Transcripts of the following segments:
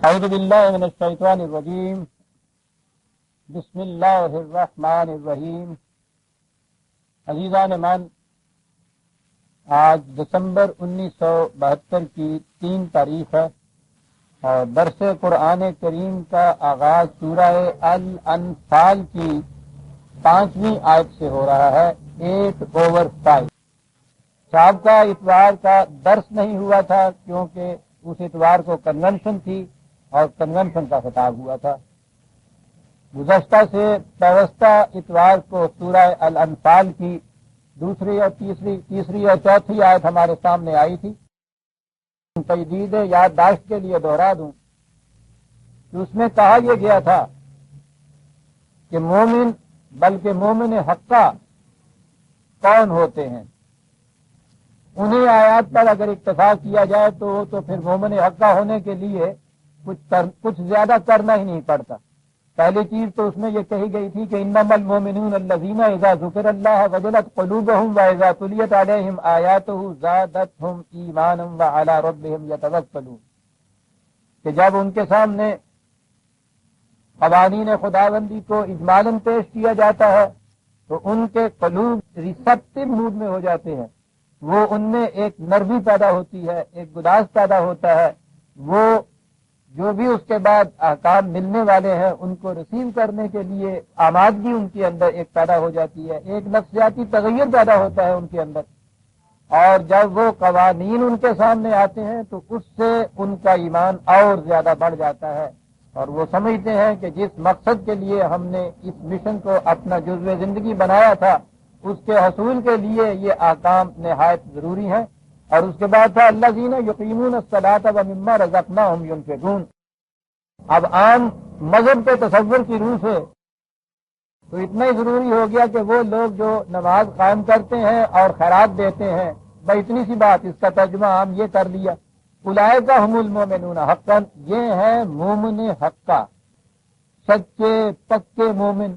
اعوذ باللہ من الشیطان الرجیم بسم اللہ الرحمن الرحیم۔ عزیزان من، آج دسمبر 1972 کی 3 تاریخ ہے اور درس قرآن کریم کا آغاز سورہ الانفال کی 5ویں آیت سے ہو رہا ہے، 8/5۔ سابقہ اتوار کا درس نہیں ہوا تھا کیونکہ اس اتوار کو کنونشن تھی اور کنونشن کا خطاب ہوا تھا۔ گزشتہ سے پیوستہ اتوار کو سورہ الانفال کی تیسری اور چوتھی آیت ہمارے سامنے آئی تھی۔ تجدید یادداشت کے لیے دوہرا دوں کہ اس میں کہا یہ گیا تھا کہ مومن بلکہ مومن حقہ کون ہوتے ہیں، انہیں آیات پر اگر اکتفا کیا جائے تو پھر مومن حقہ ہونے کے لیے کچھ زیادہ کرنا ہی نہیں پڑتا۔ پہلی چیز تو اس میں یہ کہی گئی تھی کہ انما المؤمنون الذین اذا ذکر اللہ وجلت قلوبهم واذا تلیت علیہم آیاتہ زادتہم ایمانا وعلی ربہم یتوکلون، کہ جب ان کے سامنے قوانین خداوندی کو اجمالاً پیش کیا جاتا ہے تو ان کے قلوب ریسپٹیو موڈ میں ہو جاتے ہیں، وہ ان میں ایک نرمی پیدا ہوتی ہے، ایک گداز پیدا ہوتا ہے، وہ جو بھی اس کے بعد احکام ملنے والے ہیں ان کو ریسیو کرنے کے لیے آمادگی ان کے اندر ایک پیدا ہو جاتی ہے، ایک نفسیاتی تغیر پیدا ہوتا ہے ان کے اندر، اور جب وہ قوانین ان کے سامنے آتے ہیں تو اس سے ان کا ایمان اور زیادہ بڑھ جاتا ہے، اور وہ سمجھتے ہیں کہ جس مقصد کے لیے ہم نے اس مشن کو اپنا جزو زندگی بنایا تھا اس کے حصول کے لیے یہ احکام نہایت ضروری ہیں۔ اور اس کے بعد تھا الذین یقیمون الصلاۃ ومما رزقناہم ینفقون۔ اب عام مذہب کے تصور کی روح سے تو اتنا ہی ضروری ہو گیا کہ وہ لوگ جو نماز قائم کرتے ہیں اور خیرات دیتے ہیں، بھائی اتنی سی بات، اس کا ترجمہ عام یہ کر لیا اولئک ھم المؤمنون حقا، یہ ہے مومن حقہ، سچے پکے مومن۔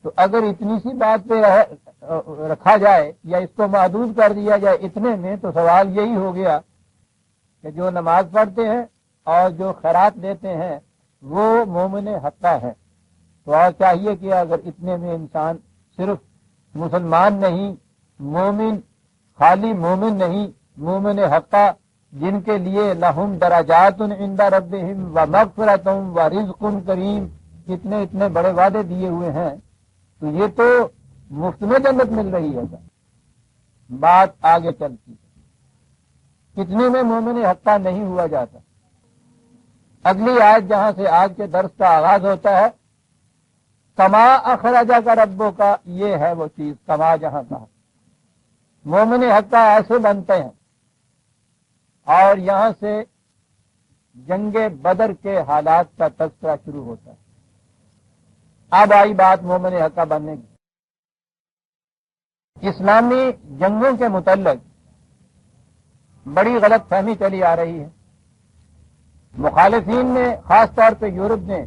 تو اگر اتنی سی بات پہ رکھا جائے یا اس کو محدود کر دیا جائے اتنے میں، تو سوال یہی ہو گیا کہ جو نماز پڑھتے ہیں اور جو خیرات دیتے ہیں وہ مومن حقہ ہے۔ تو اور چاہیے کہ اگر اتنے میں انسان صرف مسلمان نہیں، مومن، خالی مومن نہیں، مومن حقہ جن کے لیے لہم درجات عند ربہم ومغفرۃ ورزق کریم، اتنے بڑے وعدے دیے ہوئے ہیں، تو یہ تو مفت میں جنت مل رہی ہے۔ بات آگے چلتی ہے، کتنے میں مومن حقہ نہیں ہوا جاتا۔ اگلی آیت جہاں سے آج کے درس کا آغاز ہوتا ہے، کما اخرجک ربک کا، یہ ہے وہ چیز کما جہاں کہا۔ مومن حقہ ایسے بنتے ہیں، اور یہاں سے جنگ بدر کے حالات کا تذکرہ شروع ہوتا ہے۔ اب آئی بات مومن حقہ بننے کی۔ اسلامی جنگوں کے متعلق بڑی غلط فہمی چلی آ رہی ہے۔ مخالفین نے، خاص طور پہ یورپ نے،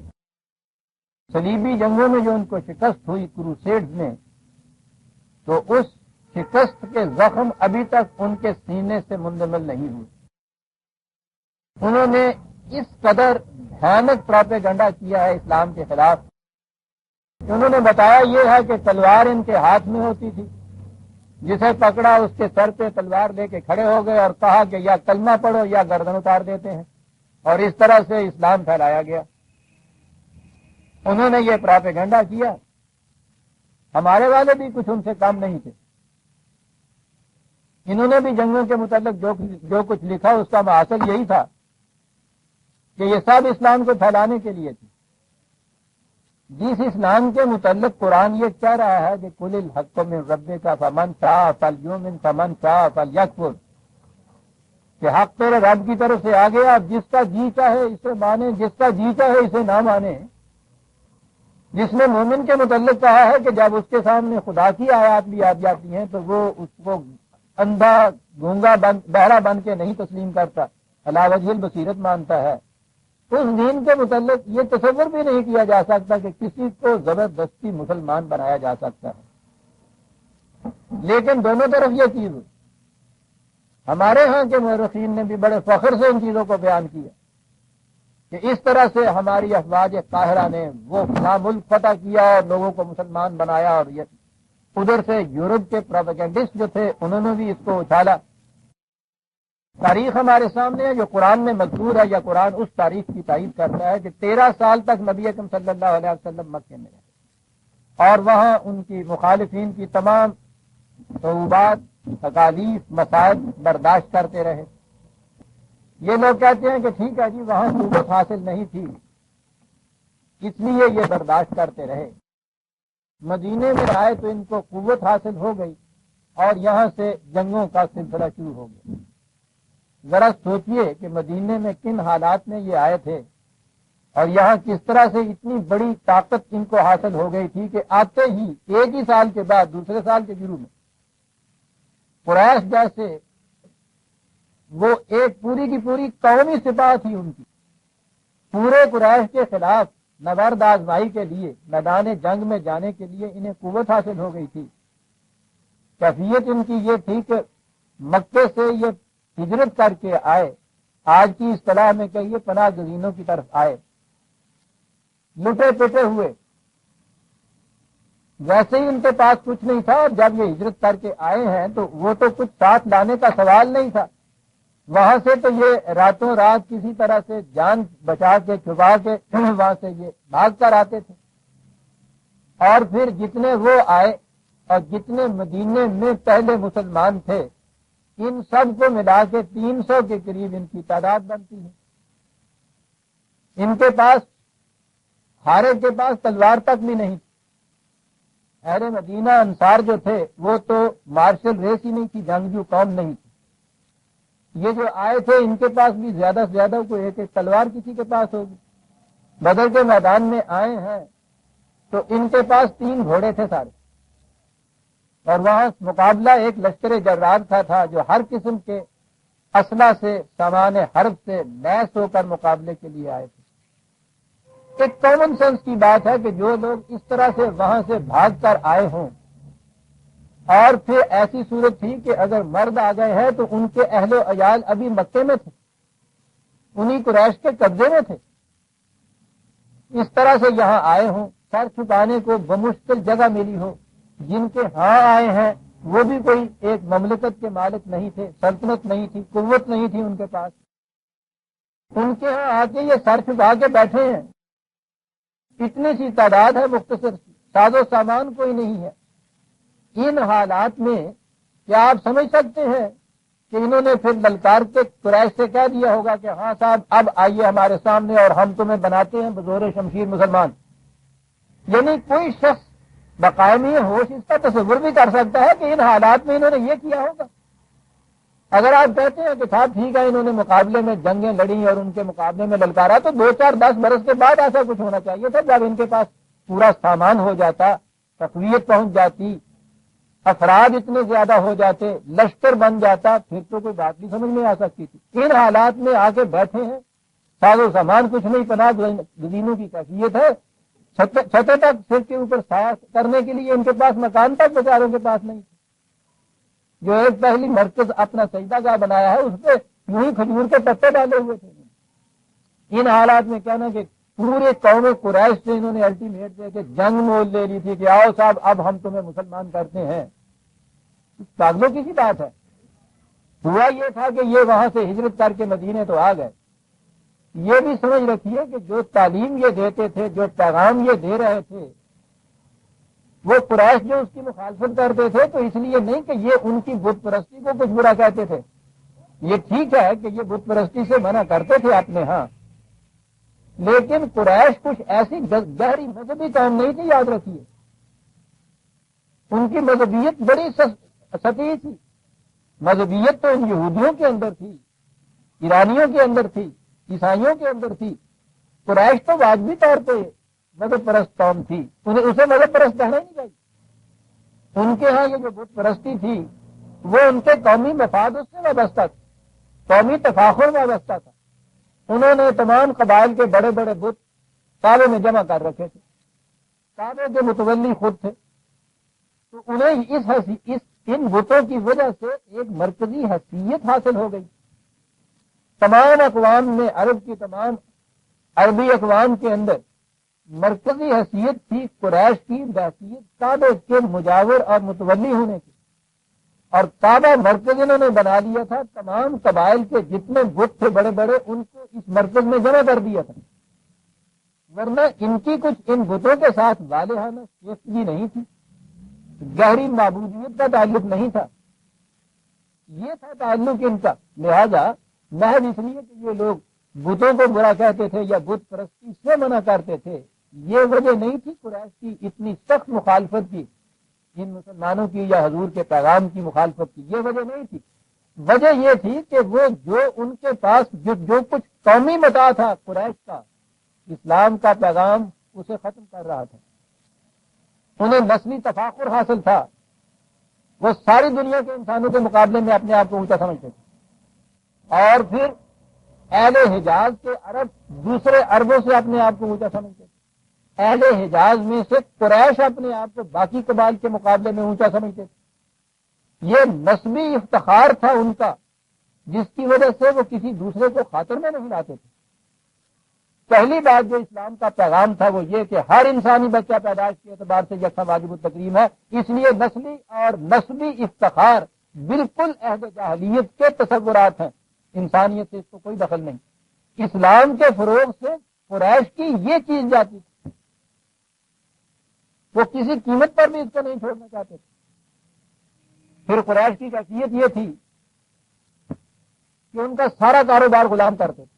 صلیبی جنگوں میں جو ان کو شکست ہوئی کروسیڈز میں، تو اس شکست کے زخم ابھی تک ان کے سینے سے مندمل نہیں ہوئے۔ انہوں نے اس قدر بھیانک پراپیگنڈا کیا ہے اسلام کے خلاف، انہوں نے بتایا یہ ہے کہ تلوار ان کے ہاتھ میں ہوتی تھی، جسے پکڑا اس کے سر پہ تلوار لے کے کھڑے ہو گئے اور کہا کہ یا کلمہ پڑھو یا گردن اتار دیتے ہیں، اور اس طرح سے اسلام پھیلایا گیا۔ انہوں نے یہ پراپیگنڈا کیا۔ ہمارے والے بھی کچھ ان سے کم نہیں تھے، انہوں نے بھی جنگوں کے متعلق جو کچھ لکھا اس کا محاصل یہی تھا کہ یہ سب اسلام کو پھیلانے کے لیے تھی۔ جس اسلام کے متعلق قرآن یہ کہہ رہا ہے کہ قل الحق من ربک فمن شاء فلیؤمن فمن شاء فلیکفر، کہ حق تیرے رب کی طرف سے آ گیا، اب جس کا جی چاہے اسے مانے، جس کا جی چاہے اسے نہ مانے۔ جس نے مومن کے متعلق کہا ہے کہ جب اس کے سامنے خدا کی آیات بھی آ جاتی ہیں تو وہ اس کو اندھا گونگا بہرا بن کے نہیں تسلیم کرتا، علی وجہ البصیرت مانتا ہے۔ اس دین کے متعلق یہ تصور بھی نہیں کیا جا سکتا کہ کسی کو زبردستی مسلمان بنایا جا سکتا ہے۔ لیکن دونوں طرف یہ چیز ہوئی۔ ہمارے ہاں کے مورخین نے بھی بڑے فخر سے ان چیزوں کو بیان کیا کہ اس طرح سے ہماری افواج قاہرہ نے وہ فلاں ملک فتح کیا اور لوگوں کو مسلمان بنایا، اور یہ ادھر سے یورپ کے پروپیگنڈسٹ جو تھے انہوں نے بھی اس کو اچھالا۔ تاریخ ہمارے سامنے ہے جو قرآن میں مذکور ہے، یا قرآن اس تاریخ کی تائید کرتا ہے کہ 13 سال تک نبی اکرم صلی اللہ علیہ وسلم مکے میں رہے، اور وہاں ان کی مخالفین کی تمام صعوبات، تکالیف، مصائب برداشت کرتے رہے۔ یہ لوگ کہتے ہیں کہ ٹھیک ہے جی وہاں قوت حاصل نہیں تھی اس لیے یہ برداشت کرتے رہے، مدینے میں آئے تو ان کو قوت حاصل ہو گئی اور یہاں سے جنگوں کا سلسلہ شروع ہو گیا۔ ذرا سوچئے کہ مدینے میں کن حالات میں یہ آئے تھے، اور یہاں کس طرح سے اتنی بڑی طاقت ان کو حاصل ہو گئی تھی کہ آتے ہی ایک ہی سال کے بعد دوسرے سال کے شروع میں قریش جیسے وہ ایک پوری کی پوری قومی سپاہ تھی ان کی، پورے قریش کے خلاف نبرد آزمائی کے لیے میدان جنگ میں جانے کے لیے انہیں قوت حاصل ہو گئی تھی۔ کیفیت ان کی یہ تھی کہ مکے سے یہ ہجرت کر کے آئے، آج کی اصطلاح میں کہیے پناہ گزینوں کی طرف آئے، لٹے پٹے ہوئے، ویسے ہی ان کے پاس کچھ نہیں تھا، اور جب یہ ہجرت کر کے آئے ہیں تو وہ تو کچھ ساتھ لانے کا سوال نہیں تھا، وہاں سے تو یہ راتوں رات کسی طرح سے جان بچا کے چھپا کے وہاں سے یہ بھاگ کر آتے تھے، اور پھر جتنے وہ آئے اور جتنے مدینے میں پہلے مسلمان تھے ان سب کو ملا کے 300 کے قریب ان کی تعداد بنتی ہے۔ ان کے پاس ہر ایک کے پاس تلوار تک بھی نہیں تھی۔ اہل مدینہ انصار جو تھے وہ تو مارشل ریس ہی نہیں تھی، جنگجو قوم نہیں تھی۔ یہ جو آئے تھے ان کے پاس بھی زیادہ سے زیادہ کوئی ایک ایک تلوار کسی کے پاس ہوگی۔ بدر کے میدان میں آئے ہیں تو ان کے پاس 3 گھوڑے تھے سارے، اور وہاں مقابلہ ایک لشکر جرار تھا جو ہر قسم کے اسلحہ سے، سامان حرب سے لیس ہو کر مقابلے کے لیے آئے تھے۔ ایک کامن سینس کی بات ہے کہ جو لوگ اس طرح سے وہاں سے بھاگ کر آئے ہوں، اور پھر ایسی صورت تھی کہ اگر مرد آ گئے ہیں تو ان کے اہل و عیال ابھی مکے میں تھے، انہی قریش کے قبضے میں تھے، اس طرح سے یہاں آئے ہوں، سر چھپانے کو بمشکل جگہ ملی ہو۔ جن کے ہاں آئے ہیں وہ بھی کوئی ایک مملکت کے مالک نہیں تھے، سلطنت نہیں تھی، قوت نہیں تھی ان کے پاس، ان کے ہاں آ کے یہ سر چھپا کے بیٹھے ہیں، اتنی سی تعداد ہے، مختصر ساز و سامان کوئی نہیں ہے۔ ان حالات میں کیا آپ سمجھ سکتے ہیں کہ انہوں نے پھر للکار کے قریش سے کہہ دیا ہوگا کہ ہاں صاحب اب آئیے ہمارے سامنے اور ہم تمہیں بناتے ہیں بزور شمشیر مسلمان؟ یعنی کوئی شخص بقائمی ہوش اس کا تصور بھی کر سکتا ہے کہ ان حالات میں انہوں نے یہ کیا ہوگا؟ اگر آپ کہتے ہیں کہ صاحب ٹھیک ہے انہوں نے مقابلے میں جنگیں لڑی اور ان کے مقابلے میں للکارا، تو 2-4-10 برس کے بعد ایسا کچھ ہونا چاہیے تھا، جب ان کے پاس پورا سامان ہو جاتا، تقویت پہنچ جاتی، افراد اتنے زیادہ ہو جاتے، لشکر بن جاتا، پھر تو کوئی بات نہیں سمجھ میں آ سکتی تھی۔ ان حالات میں آ کے بیٹھے ہیں، ساز و سامان کچھ نہیں، پناہ گزینوں کی کیفیت ہے، چھتیں تک سر کے اوپر سایہ کرنے کے لیے ان کے پاس مکان تک بیچاروں کے پاس نہیں، جو ایک پہلی مرکز اپنا سجدہ گاہ بنایا ہے اس پہ یوں ہی کھجور کے پتے ڈالے ہوئے تھے۔ ان حالات میں کہنا کہ پورے قوم قریش سے انہوں نے الٹیمیٹ دے کے جنگ مول لے لی تھی کہ آؤ صاحب اب ہم تمہیں مسلمان کرتے ہیں، پاگلوں کی بات ہے۔ ہوا یہ تھا کہ یہ وہاں سے ہجرت کر کے مدینے تو آ گئے۔ یہ بھی سمجھ رکھیے کہ جو تعلیم یہ دیتے تھے، جو پیغام یہ دے رہے تھے، وہ قریش جو اس کی مخالفت کرتے تھے تو اس لیے نہیں کہ یہ ان کی بت پرستی کو کچھ برا کہتے تھے، یہ ٹھیک ہے کہ یہ بت پرستی سے منع کرتے تھے اپنے ہاں، لیکن قریش کچھ ایسی گہری مذہبی قوم نہیں تھی، یاد رکھیے۔ ان کی مذہبیت بڑی سطحی تھی، مذہبیت تو ان یہودیوں کے اندر تھی، ایرانیوں کے اندر تھی، عیسائیوں کے اندر تھی۔ قریش تو واجبی طور پہ مذہب پرست قوم تھی، انہیں اسے مذہب پرست کہنا نہیں چاہیے۔ ان کے ہاں یہ جو بت پرستی تھی وہ ان کے قومی مفاد اس سے وابستہ تھا، قومی تفاخر میں وابستہ تھا۔ انہوں نے تمام قبائل کے بڑے بڑے بت کعبے میں جمع کر رکھے تھے، کعبے کے متولی خود تھے، تو انہیں ان بتوں کی وجہ سے ایک مرکزی حیثیت حاصل ہو گئی۔ تمام اقوام میں، عرب کی تمام عربی اقوام کے اندر مرکزی حیثیت تھی قریش کی بحیثیت کعبے کے مجاور اور متولی ہونے کی، اور کعبہ مرکز انہوں نے بنا لیا تھا، تمام قبائل کے جتنے بت تھے بڑے بڑے ان کو اس مرکز میں جمع کر دیا تھا، ورنہ ان کی کچھ ان بتوں کے ساتھ والہانہ شیفتگی نہیں تھی، گہری معبودیت کا تعلق نہیں تھا، یہ تھا تعلق ان کا۔ لہذا محض اس لیے کہ یہ لوگ بتوں کو برا کہتے تھے یا بت پرستی سے منع کرتے تھے، یہ وجہ نہیں تھی قریش کی اتنی سخت مخالفت کی ان مسلمانوں کی یا حضور کے پیغام کی مخالفت کی، یہ وجہ نہیں تھی۔ وجہ یہ تھی کہ وہ جو ان کے پاس جو کچھ قومی متاع تھا قریش کا، اسلام کا پیغام اسے ختم کر رہا تھا، انہیں نسلی تفاخر حاصل تھا، وہ ساری دنیا کے انسانوں کے مقابلے میں اپنے آپ کو اونچا سمجھتے تھے، اور پھر اہل حجاز کے عرب دوسرے عربوں سے اپنے آپ کو اونچا سمجھتے تھے، اہل حجاز میں سے قریش اپنے آپ کو باقی قبائل کے مقابلے میں اونچا سمجھتے تھے۔ یہ نسبی افتخار تھا ان کا، جس کی وجہ سے وہ کسی دوسرے کو خاطر میں نہیں لاتے تھے۔ پہلی بات جو اسلام کا پیغام تھا وہ یہ کہ ہر انسانی بچہ پیدائش کے اعتبار سے یکساں واجب التکریم ہے، اس لیے نسلی اور نسبی افتخار بالکل عہد جاہلیت کے تصورات ہیں، انسانیت سے اس کو کوئی دخل نہیں۔ اسلام کے فروغ سے قریش کی یہ چیز جاتی تھی، وہ کسی قیمت پر بھی اس کو نہیں چھوڑنا چاہتے تھے۔ پھر قریش کی حیثیت یہ تھی کہ ان کا سارا کاروبار غلام کرتے تھے،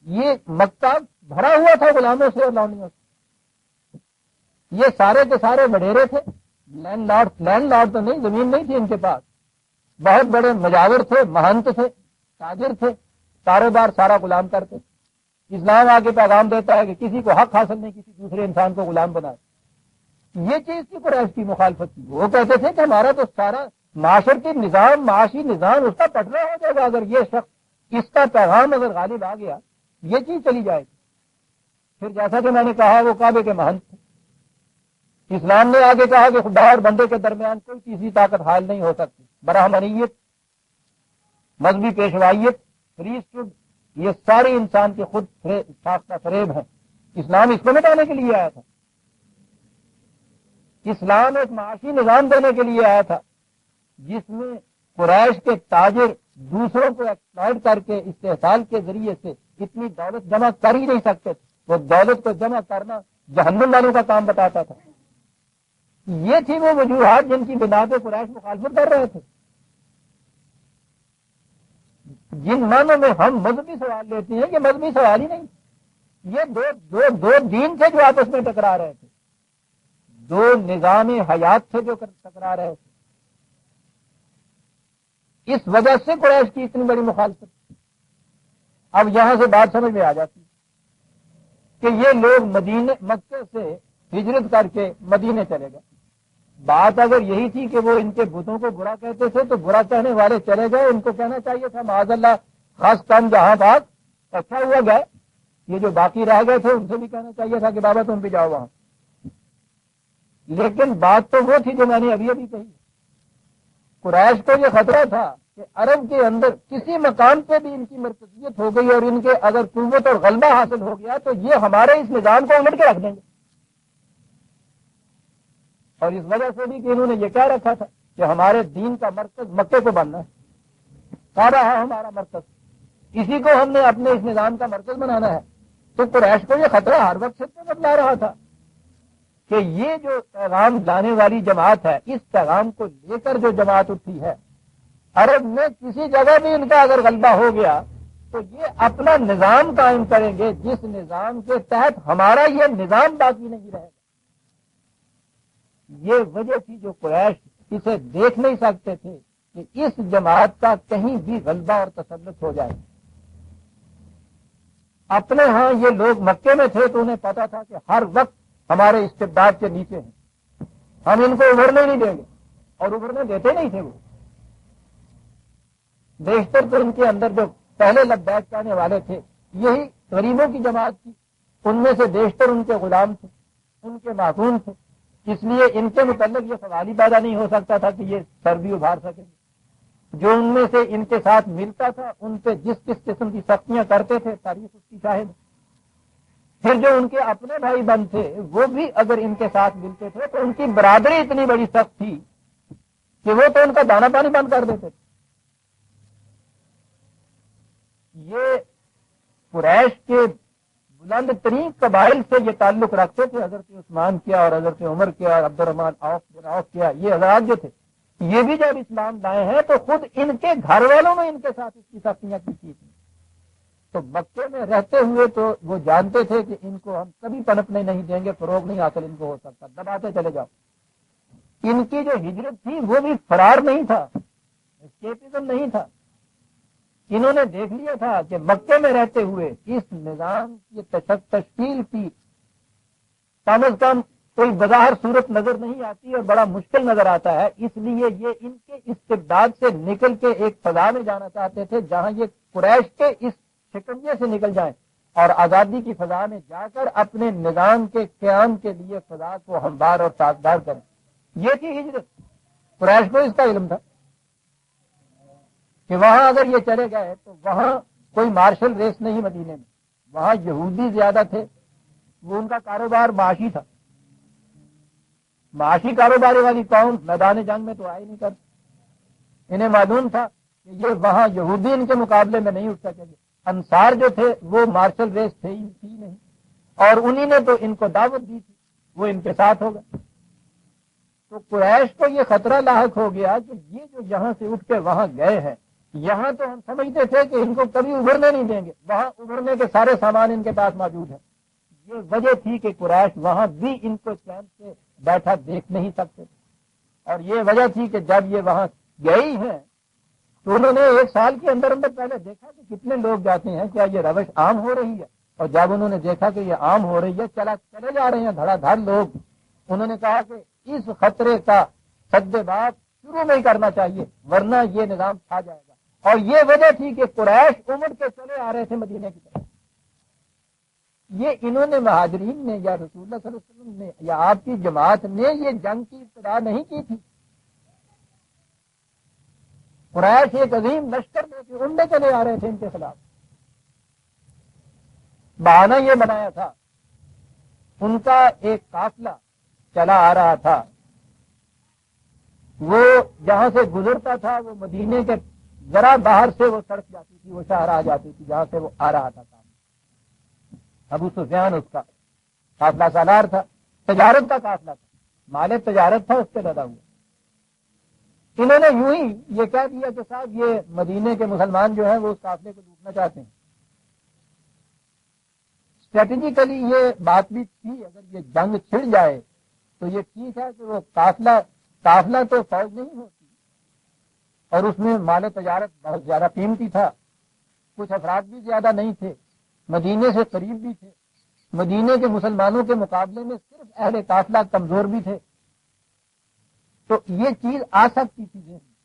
یہ مکہ بھرا ہوا تھا غلاموں سے اور لونڈیوں سے، یہ سارے کے سارے وڈیرے تھے، لینڈ لارڈ تو نہیں، زمین نہیں تھی ان کے پاس، بہت بڑے مجاور تھے، مہنت تھے، تاجر تھے، کاروبار سارا غلام کرتے تھے۔ اسلام آگے پیغام دیتا ہے کہ کسی کو حق حاصل نہیں کسی دوسرے انسان کو غلام بنائے، یہ چیز کی قریش کی مخالفت تھی۔ وہ کہتے تھے کہ ہمارا تو سارا معاشرتی نظام، معاشی نظام اس کا پٹرا ہو جائے گا اگر یہ شخص، اس کا پیغام اگر غالب آ گیا، یہ چیز چلی جائے گی۔ پھر جیسا کہ میں نے کہا وہ کعبے کے مہنت تھے، اسلام نے آگے کہا کہ خدا اور بندے کے درمیان کوئی تیسری طاقت حائل نہیں ہو سکتی، برہمنیت، مذہبی پیشوائیت، پریسٹہڈ، یہ ساری انسان کے خود ساختہ فریب ہیں، اسلام اس کو مٹانے کے لیے آیا تھا۔ اسلام ایک معاشی نظام دینے کے لیے آیا تھا جس میں قریش کے تاجر دوسروں کو ایکسپلائٹ کر کے استحصال کے ذریعے سے اتنی دولت جمع کر ہی نہیں سکتے تھے، وہ دولت کو جمع کرنا جہنم والوں کا کام بتاتا تھا۔ یہ تھی وہ وجوہات جن کی بنا پہ قریش مخالفت کر رہے تھے۔ جن معنوں میں ہم مذہبی سوال لیتے ہیں یہ مذہبی سوال ہی نہیں، یہ دو دین تھے جو آپس میں ٹکرا رہے تھے، دو نظام حیات تھے جو ٹکرا رہے تھے۔ اس وجہ سے قریش کی اتنی بڑی مخالفت۔ اب یہاں سے بات سمجھ میں آ جاتی کہ یہ لوگ مکے سے ہجرت کر کے مدینے چلے گئے۔ بات اگر یہی تھی کہ وہ ان کے بتوں کو برا کہتے تھے تو برا کہنے والے چلے گئے، ان کو کہنا چاہیے تھا معاذ اللہ خاص کم جہاں پاک، اچھا ہوا گئے۔ یہ جو باقی رہ گئے تھے ان سے بھی کہنا چاہیے تھا کہ بابا تم بھی جاؤ وہاں۔ لیکن بات تو وہ تھی جو میں نے ابھی کہی، قریش کو یہ خطرہ تھا کہ عرب کے اندر کسی مقام پہ بھی ان کی مرکزیت ہو گئی اور ان کے اگر قوت اور غلبہ حاصل ہو گیا تو یہ ہمارے اس نظام کو الٹ کے رکھ دیں گے۔ اور اس وجہ سے بھی کہ انہوں نے یہ کہہ رکھا تھا کہ ہمارے دین کا مرکز مکے کو بننا ہے، کعبہ ہے ہمارا مرکز، اسی کو ہم نے اپنے اس نظام کا مرکز بنانا ہے۔ تو قریش کو یہ خطرہ ہر وقت سے بتلا رہا تھا کہ یہ جو پیغام لانے والی جماعت ہے، اس پیغام کو لے کر جو جماعت اٹھی ہے، عرب میں کسی جگہ بھی ان کا اگر غلبہ ہو گیا تو یہ اپنا نظام قائم کریں گے جس نظام کے تحت ہمارا یہ نظام باقی نہیں رہے گا۔ یہ وجہ تھی جو قریش اسے دیکھ نہیں سکتے تھے کہ اس جماعت کا کہیں بھی غلبہ اور تسلط ہو جائے۔ اپنے ہاں یہ لوگ مکے میں تھے تو انہیں پتا تھا کہ ہر وقت ہمارے استبداد کے نیچے ہیں، ہم ان کو ابھرنے نہیں دیں گے، اور ابھرنے دیتے نہیں تھے۔ وہ بیشتر تو ان کے اندر جو پہلے لبیک کہنے والے تھے یہی غریبوں کی جماعت تھی، ان میں سے بیشتر ان کے غلام تھے، ان کے معصوم تھے، اس لیے ان کے متعلق یہ سوال ہی پیدا نہیں ہو سکتا تھا کہ یہ سر بھی ابھار سکیں گے۔ جو ان میں سے ان کے ساتھ ملتا تھا ان پہ جس کس قسم کی سختیاں کرتے تھے، تاریخ اس کی شاہد ہے۔ پھر جو ان کے اپنے بھائی بند تھے وہ بھی اگر ان کے ساتھ ملتے تھے تو ان کی برادری اتنی بڑی سخت تھی کہ وہ تو ان کا دانا پانی بند کر دیتے تھے۔ یہ قریش کے بلند ترین قبائل سے یہ تعلق رکھتے تھے، حضرت عثمان کیا اور حضرت عمر کیا اور عبد الرحمان عوف کیا، یہ حضرات جو تھے یہ بھی جب اسلام لائے ہیں تو خود ان کے گھر والوں نے ان کے ساتھ اس کی سختیاں کی تھی۔ تو مکے میں رہتے ہوئے تو وہ جانتے تھے کہ ان کو ہم کبھی پنپنے نہیں دیں گے، فروغ نہیں حاصل ان کو ہو سکتا، دباتے چلے جاؤ۔ ان کی جو ہجرت تھی وہ بھی فرار نہیں تھا، اسکیپزم نہیں تھا۔ انہوں نے دیکھ لیا تھا کہ مکے میں رہتے ہوئے اس نظام کی تشکیل کی کم از کم کوئی بظاہر صورت نظر نہیں آتی اور بڑا مشکل نظر آتا ہے، اس لیے یہ ان کے استبداد سے نکل کے ایک فضا میں جانا چاہتے تھے جہاں یہ قریش کے اس شکنجے سے نکل جائیں اور آزادی کی فضا میں جا کر اپنے نظام کے قیام کے لیے فضا کو ہموار اور سازگار کریں۔ یہ تھی ہجرت۔ قریش کو اس کا علم تھا کہ وہاں اگر یہ چلے گئے تو وہاں کوئی مارشل ریس نہیں، مدینے میں وہاں یہودی زیادہ تھے، وہ ان کا کاروبار معاشی تھا، معاشی کاروبار والی قوم میدان جنگ میں تو آئی نہیں کرتی۔ انہیں معلوم تھا کہ یہ وہاں یہودی ان کے مقابلے میں نہیں اٹھ سکیں گے۔ انصار جو تھے وہ مارشل ریس تھے ہی نہیں، اور انہی نے تو ان کو دعوت دی تھی، وہ ان کے ساتھ ہو گئے۔ تو قریش کو یہ خطرہ لاحق ہو گیا کہ یہ جو یہاں سے اٹھ کے وہاں گئے ہیں، یہاں تو ہم سمجھتے تھے کہ ان کو کبھی ابھرنے نہیں دیں گے، وہاں ابھرنے کے سارے سامان ان کے پاس موجود ہیں۔ یہ وجہ تھی کہ قریش وہاں بھی ان کو چین سے بیٹھا دیکھ نہیں سکتے، اور یہ وجہ تھی کہ جب یہ وہاں گئی ہیں تو انہوں نے ایک سال کے اندر اندر پہلے دیکھا کہ کتنے لوگ جاتے ہیں، کیا یہ روش عام ہو رہی ہے، اور جب انہوں نے دیکھا کہ یہ عام ہو رہی ہے، چلے جا رہے ہیں دھڑا دھڑ لوگ، انہوں نے کہا کہ اس خطرے کا سد بات شروع میں ہی کرنا چاہیے ورنہ یہ نظام کھا جائے گا۔ اور یہ وجہ تھی کہ قریش عمر کے چلے آ رہے تھے مدینے کی طرف۔ یہ انہوں نے مہاجرین نے یا رسول اللہ صلی اللہ علیہ وسلم نے یا آپ کی جماعت نے یہ جنگ کی ابتدا نہیں کی تھی۔ قریش ایک عظیم لشکر میں تھے، ان میں چلے آ رہے تھے ان کے خلاف۔ بہانہ یہ بنایا تھا، ان کا ایک قافلہ چلا آ رہا تھا، وہ جہاں سے گزرتا تھا وہ مدینے کے ذرا باہر سے وہ سڑک جاتی تھی، وہ شہر آ جاتی تھی جہاں سے وہ آ رہا تھا۔ ابو سفیان اس کا قافلہ سالار تھا، تجارت کا قافلہ تھا، مال تجارت تھا، اس پہ لدا ہوا۔ انہوں نے یوں ہی یہ کہہ دیا کہ صاحب یہ مدینے کے مسلمان جو ہیں وہ اس قافلے کو لوٹنا چاہتے ہیں۔ اسٹریٹجیکلی یہ بات بھی تھی، اگر یہ جنگ چھڑ جائے تو یہ ٹھیک ہے کہ وہ قافلہ تو فوج نہیں ہوتی، اور اس میں مال تجارت بہت زیادہ قیمتی تھا، کچھ افراد بھی زیادہ نہیں تھے، مدینے سے قریب بھی تھے، مدینے کے مسلمانوں کے مقابلے میں صرف اہل قافلہ کمزور بھی تھے، تو یہ چیز آ سکتی تھی ذہن میں۔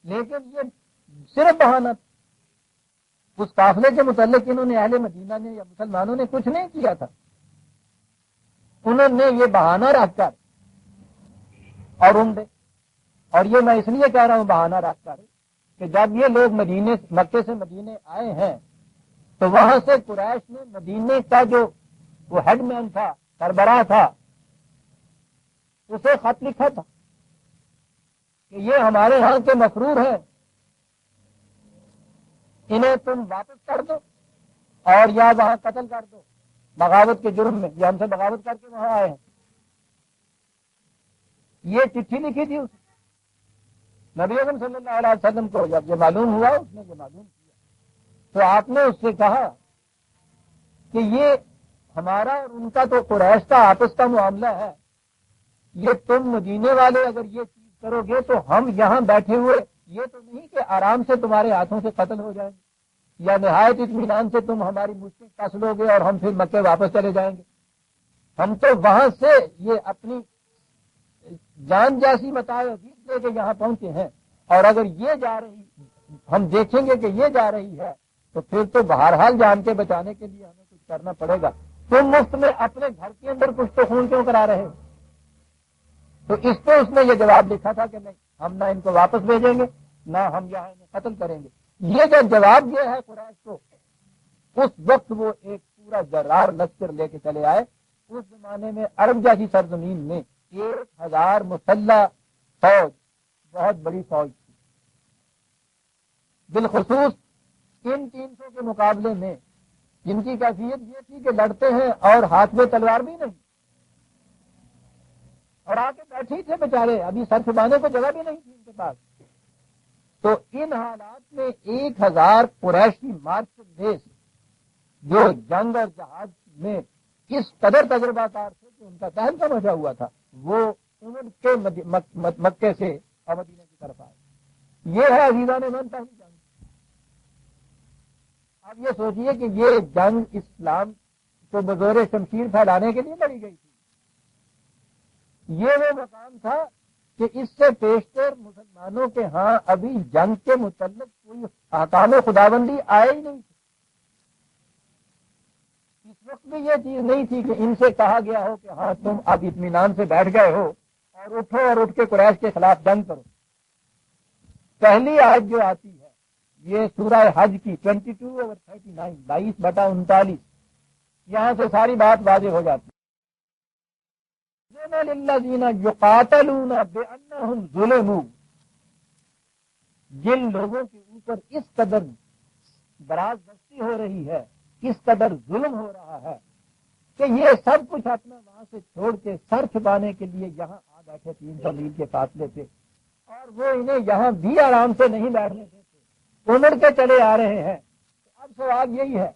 لیکن یہ صرف بہانہ تھا، اس قافلے کے متعلق انہوں نے اہل مدینہ نے یا مسلمانوں نے کچھ نہیں کیا تھا، انہوں نے یہ بہانہ رکھ کر اور یہ میں اس لیے کہہ رہا ہوں بہانہ رکھ کر کہ جب یہ لوگ مکے سے مدینے آئے ہیں تو وہاں سے قریش نے مدینے کا جو وہ ہیڈ مین تھا، سربراہ تھا، اسے خط لکھا تھا کہ یہ ہمارے ہاں کے مفرور ہیں، انہیں تم واپس کر دو اور یا وہاں قتل کر دو بغاوت کے جرم میں، یہ ہم سے بغاوت کر کے وہاں آئے ہیں۔ یہ چٹھی لکھی تھی اس نبی اکرم صلی اللہ علیہ وسلم کو، جب یہ معلوم ہوا اس نے یہ معلوم کیا تو آپ نے اس سے کہا کہ یہ ہمارا اور ان کا تو قریش کا آپس کا معاملہ ہے، یہ تم مدینے والے اگر یہ چیز کرو گے تو ہم یہاں بیٹھے ہوئے یہ تو نہیں کہ آرام سے تمہارے ہاتھوں سے قتل ہو جائیں گے یا نہایت اطمینان سے تم ہماری مشکل کس لو گے اور ہم پھر مکے واپس چلے جائیں گے۔ ہم تو وہاں سے یہ اپنی جان جیسی متاع عزیز لے کے یہاں پہنچے ہیں، اور اگر یہ جا رہی ہم دیکھیں گے کہ یہ جا رہی ہے تو پھر تو بہرحال جان کے بچانے کے لیے ہمیں کچھ کرنا پڑے گا۔ تم مفت میں اپنے گھر کے اندر کچھ تو خون کیوں کرا رہے ہو؟ تو اس پہ اس نے یہ جواب لکھا تھا کہ نہیں، ہم نہ ان کو واپس بھیجیں گے نہ ہم یہاں انہیں قتل کریں گے۔ یہ جو جواب دیا ہے قریش کو، اس وقت وہ ایک پورا جرار لشکر لے کے چلے آئے۔ اس زمانے میں عرب جیسی سرزمین میں 1000 مسلح فوج بہت بڑی فوج تھی، بالخصوص ان 300 کے مقابلے میں جن کی کیفیت یہ تھی کہ لڑتے ہیں اور ہاتھ میں تلوار بھی نہیں، اور آ کے بیٹھے ہی تھے بیچارے، ابھی سر چھپانے کو جگہ بھی نہیں تھی ان کے پاس۔ تو ان حالات میں 1000 قریشی مارچ بیس جو جنگ اور جہاد میں اس قدر تجربہ کار تھے کہ ان کا دہن کا مچا ہوا تھا، وہ عمر کے مکے سے اور مدینے کی طرف آئے۔ یہ ہے عزیزان من پہلی جنگ۔ اب یہ سوچیے کہ یہ جنگ اسلام کو بزور شمشیر پھیلانے کے لیے لڑی گئی تھی۔ یہ وہ مقام تھا کہ اس سے پیشتر مسلمانوں کے ہاں ابھی جنگ کے متعلق کوئی احکام خداوندی آئے ہی نہیں تھے۔ اس وقت بھی یہ چیز نہیں تھی کہ ان سے کہا گیا ہو کہ ہاں تم اب اطمینان سے بیٹھ گئے ہو اور اٹھو اور اٹھ کے قریش کے خلاف جنگ کرو۔ پہلی آیت جو آتی ہے یہ سورہ حج کی 22/39، 22/39، یہاں سے ساری بات واضح ہو جاتی ہے۔ للذین یقاتلون بأنہم ظلموا، جن لوگوں کے اوپر اس قدر براز دستی ہو رہی ہے، اس قدر ظلم ہو رہا ہے کہ یہ سب کچھ اپنا وہاں سے چھوڑ کے سر چھپانے کے لیے یہاں آ بیٹھے 300 میل کے فاصلے پہ، اور وہ انہیں یہاں بھی آرام سے نہیں بیٹھنے دیتے، عمر کے چلے آ رہے ہیں۔ تو اب سوال یہی ہے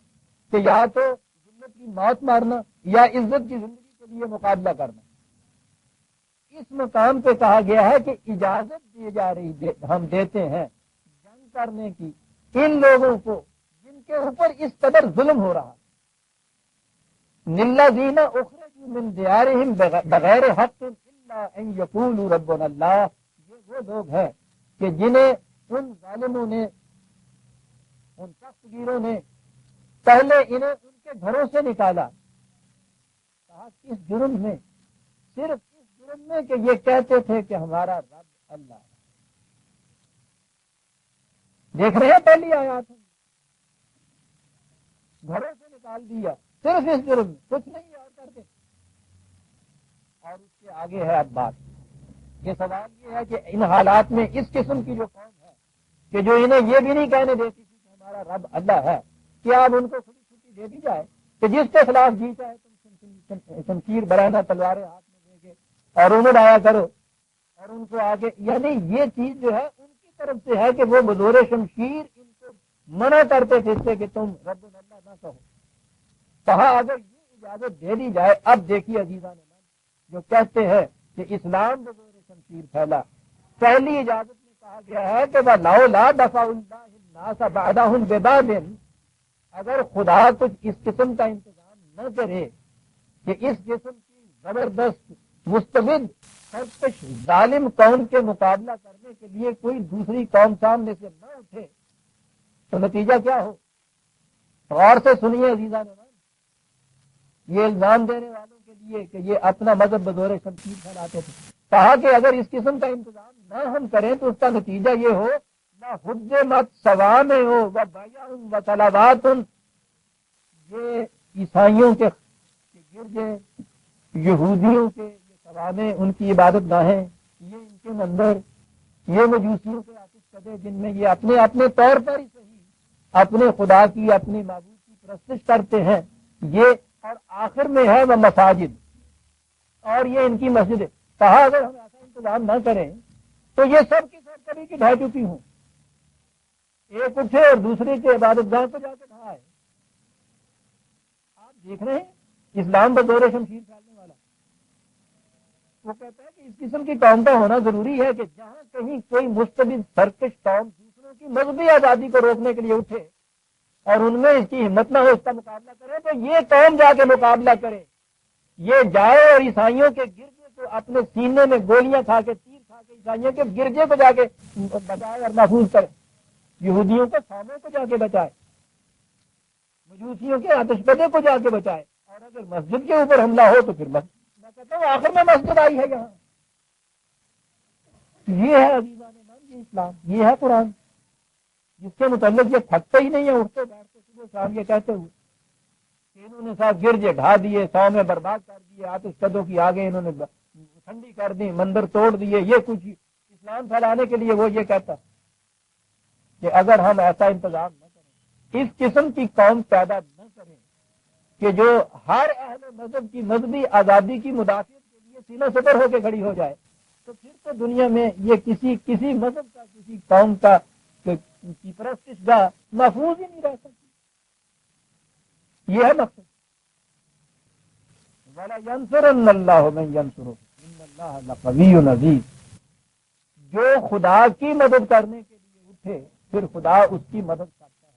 کہ یا تو ذلت کی موت مارنا یا عزت کی زندگی کے لیے مقابلہ کرنا۔ اس مقام پہ کہا گیا ہے کہ اجازت دی جا رہی ہم دیتے ہیں جنگ کرنے کی ان لوگوں کو جن کے اوپر اس قدر ظلم ہو رہا ہے۔ للذین اخرجوا من دیارہم بغیر حق الا ان یقولوا ربنا اللہ، یہ وہ لوگ ہیں کہ جنہیں ان ظالموں نے، ان سخت گیروں نے پہلے انہیں ان کے گھروں سے نکالا، کہا کس جرم میں؟ صرف میں کہ یہ کہتے تھے کہ ہمارا رب اللہ ہے۔ دیکھ رہے ہیں پہلی آیات ہے، گھروں سے نکال دیا صرف اس جرم میں، کچھ نہیں اور کرتے۔ اور اس کے آگے ہے اب بات، یہ سوال یہ ہے کہ ان حالات میں اس قسم کی جو قوم ہے کہ جو انہیں یہ بھی نہیں کہنے دیتی تھی کہ ہمارا رب اللہ ہے، کیا اب ان کو کھلی چھٹی دے دی جائے کہ جس کے خلاف جی چاہے تم شمشیر برہنہ تلواریں ہاتھ میں لے کے اور عمر آیا کرو، اور ان کو آگے، یعنی یہ چیز جو ہے ان کی طرف سے ہے کہ وہ بزور شمشیر ان کو منع کرتے تھے اس سے کہ تم رب اللہ نہ کہو۔ کہا اگر یہ اجازت دے دی جائے، اب دیکھیے عزیزان جو کہتے ہیں کہ اسلام بزور شمشیر پھیلا، پہلی اجازت میں کہا گیا ہے کہ وَلَوْلَا دَفَعُ اللَّهِ النَّاسَ بَعْضَهُم بِبَعْضٍ، اگر خدا کچھ اس قسم کا انتظام نہ کرے کہ اس قسم کی زبردست مستبد سرکش ظالم قوم کے مقابلہ کرنے کے لیے کوئی دوسری قوم سامنے سے نہ اٹھے، تو نتیجہ کیا ہو؟ غور سے سنیے عزیزان، یہ الزام دینے والوں کے لیے کہ یہ اپنا مذہب بزور شمشیر پھیلاتے تھے، کہا کہ اگر اس قسم کا انتظام نہ ہم کریں تو اس کا نتیجہ یہ ہو نہ حجمت سوام ہو و بیع و طلبات، یہ عیسائیوں کے گرجے، یہودیوں کے سوامے، ان کی عبادت گاہیں، یہ ان کے مندر، یہ مجوسیوں کے آتش کدے جن میں یہ اپنے اپنے طور پر ہی صحیح اپنے خدا کی، اپنی معبود کی پرستش کرتے ہیں، یہ، اور آخر میں ہے وہ مساجد، اور یہ ان کی مسجد۔ کہا اگر ہم ایسا انتظام نہ کریں تو یہ سب کی سب کبھی کی ڈھہ چکی ہوں، ایک اٹھے اور دوسرے کے عبادت گاہ کو جا کے ڈھائے۔ آپ دیکھ رہے ہیں اسلام بزور شمشیر پھیلنے والا، وہ کہتا ہے کہ اس قسم کی قوم کا ہونا ضروری ہے کہ جہاں کہیں کوئی مستبد سرکش قوم دوسروں کی مذہبی آزادی کو روکنے کے لیے اٹھے اور ان میں اس کی ہمت نہ ہو اس کا مقابلہ کرے، تو یہ قوم جا کے مقابلہ کرے، یہ جائے اور عیسائیوں کے گرجے کو اپنے سینے میں گولیاں کھا کے، تیر کھا کے عیسائیوں کے گرجے کو جا کے بچائے اور محفوظ کرے، یہودیوں کے خانوں کو جا کے بچائے، مجوسیوں کے آتش کدے کو جا کے بچائے، اور اگر مسجد کے اوپر حملہ ہو تو پھر میں کہتا ہوں آخر میں مسجد آئی ہے یہاں، یہ ہے عزیزان من، یہ اسلام، یہ ہے قرآن، جس کے متعلق یہ تھکتے ہی نہیں ہے، اٹھتے بیٹھتے صبح شام یہ کہتے ہوئے کہ انہوں نے ساتھ گرجے ڈھا دیے، 100 میں برباد کر دیے، آتش کدوں کی آگے انہوں نے ٹھنڈی کر دی، مندر توڑ دیے، یہ کچھ اسلام پھیلانے کے لیے وہ یہ کہتا کہ اگر ہم ایسا انتظام نہ کریں، اس قسم کی قوم پیدا نہ کریں کہ جو ہر اہل مذہب کی مذہبی آزادی کی مدافعت کے لیے سینہ سپر ہو کے کھڑی ہو جائے، تو پھر تو دنیا میں یہ کسی مذہب کا، کسی قوم کا کی پرستش گاہ محفوظ ہی نہیں رہ سکتی۔ یہ ہے مقصد۔ وَلَيَنْصُرَنَّ اللَّهُ مَن يَنْصُرُهُ إِنَّ اللَّهَ لَقَوِيٌّ عَزِيزٌ۔ جو خدا کی مدد کرنے کے لیے اٹھے پھر خدا اس کی مدد کرتا ہے۔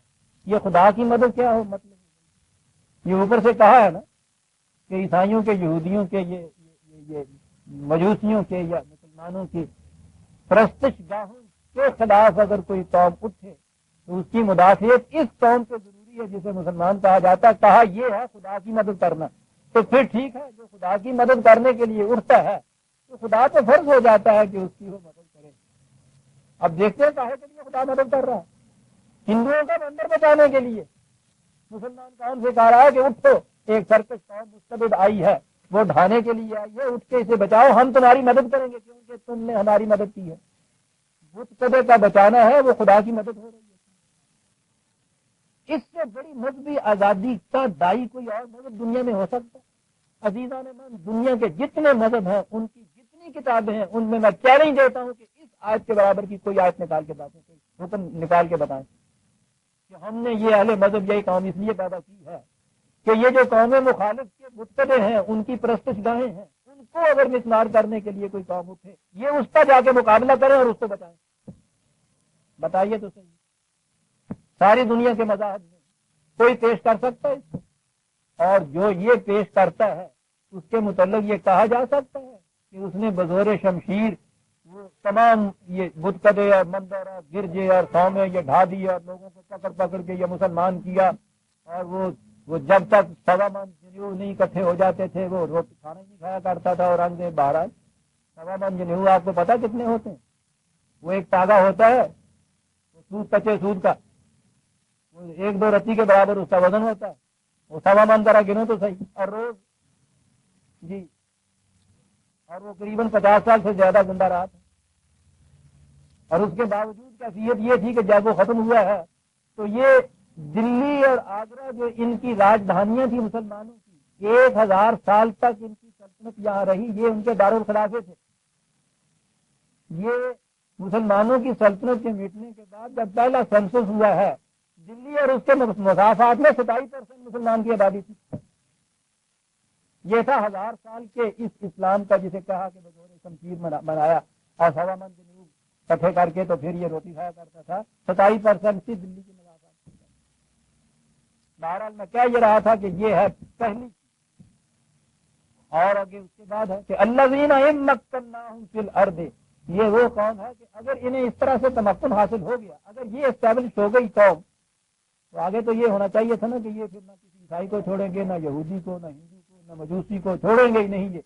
یہ خدا کی مدد کیا ہو مطلب یہ اوپر سے کہا ہے نا کہ عیسائیوں کے، یہودیوں کے، یہ مجوسیوں کے یا مسلمانوں کی پرستش گاہوں کے خلاف اگر کوئی قوم اٹھے تو اس کی مدافعت اس قوم سے ضروری ہے جسے مسلمان کہا جاتا ہے۔ کہا یہ ہے خدا کی مدد کرنا، تو پھر ٹھیک ہے، جو خدا کی مدد کرنے کے لیے اٹھتا ہے تو خدا تو فرض ہو جاتا ہے کہ اس کی وہ مدد کرے۔ اب دیکھتے ہیں کاہے کے لیے خدا مدد کر رہا ہے؟ ہندوؤں کا مندر بچانے کے لیے مسلمان قوم سے کہہ رہا ہے کہ اٹھو، ایک سرکش قوم مستبد آئی ہے، وہ ڈھانے کے لیے آئی ہے، اٹھ کے اسے بچاؤ، ہم تمہاری مدد کریں گے کیونکہ تم نے ہماری مدد کی ہے۔ بت قدے کا بچانا ہے، وہ خدا کی مدد ہو رہی ہے۔ اس سے بڑی مذہبی آزادی کا دائی کوئی اور مذہب دنیا میں ہو سکتا ہے؟ عزیزان من، دنیا کے جتنے مذہب ہیں، ان کی جتنی کتابیں ہیں، ان میں چیلنج دیتا ہوں کہ اس آیت کے برابر کی کوئی آیت نکال کے باتیں، کوئی حکم نکال کے بتائیں کہ ہم نے یہ اہل مذہب یہی قوم اس لیے پیدا کی ہے کہ یہ جو قومیں مخالف کے مبتدع ہیں، ان کی پرستش گاہیں ہیں، ان کو اگر مسمار کرنے کے لیے کوئی قوم اٹھے، یہ اس کا جا کے مقابلہ کریں اور اس کو بتائیں۔ بتائیے تو صحیح، ساری دنیا کے مذاہب میں کوئی پیش کر سکتا ہے اس کو؟ اور جو یہ پیش کرتا ہے اس کے متعلق یہ کہا جا سکتا ہے کہ اس نے بزور شمشیر وہ تمام یہ بت قدے اور مندر اور گرجے اور قومیں یہ ڈھا دی اور لوگوں کو پکڑ پکڑ کے یہ مسلمان کیا، اور وہ جب تک 1.25 من جنیو نہیں اکٹھے ہو جاتے تھے وہ روٹی کھانا نہیں کھایا کرتا تھا، اور رنگ باہر 1.25 من جنیو آپ کو پتا کتنے ہوتے ہیں؟ وہ ایک تاغا ہوتا ہے، وہ سود کچے سود کا، وہ 1-2 رتی کے برابر اس کا وزن ہوتا ہے، وہ 1.25 من ذرا گنو تو صحیح، اور روز جی، اور وہ قریباً 50 سال سے زیادہ زندہ رہا تھا، اور اس کے باوجود کیفیت یہ تھی کہ جب وہ ختم ہوا ہے تو یہ دلی اور آگرہ جو ان کی راجدھانیاں تھیں مسلمانوں کی، 1000 سال تک ان کی سلطنت یہاں رہی، یہ ان کے دارالخلافے تھے۔ یہ مسلمانوں کی سلطنت کے مٹنے کے بعد جب پہلا سنسس ہوا ہے، دلی اور اس کے مسافات میں 27% مسلمان کی آبادی تھی۔ یہ تھا 1000 سال کے اس اسلام کا جسے کہا کہ بزور شمشیر بنایا، اور 1.25 من جنوب اکٹھے کر کے تو پھر یہ روٹی کھایا کرتا تھا، 27% تھی دلی کے مسافات۔ بہرحال میں کہہ یہ رہا تھا کہ یہ ہے پہلی، اور آگے اس کے بعد ہے کہ الذین ان مکناہم فی الارض، یہ وہ قوم ہے کہ اگر انہیں اس طرح سے تمکن حاصل ہو گیا، اگر یہ اسٹیبلش ہو گئی قوم، تو آگے تو یہ ہونا چاہیے تھا نا کہ یہ پھر نہ کسی عیسائی کو چھوڑیں گے، نہ یہودی کو، نہ ہندو کو، نہ مجوسی کو چھوڑیں گے ہی نہیں۔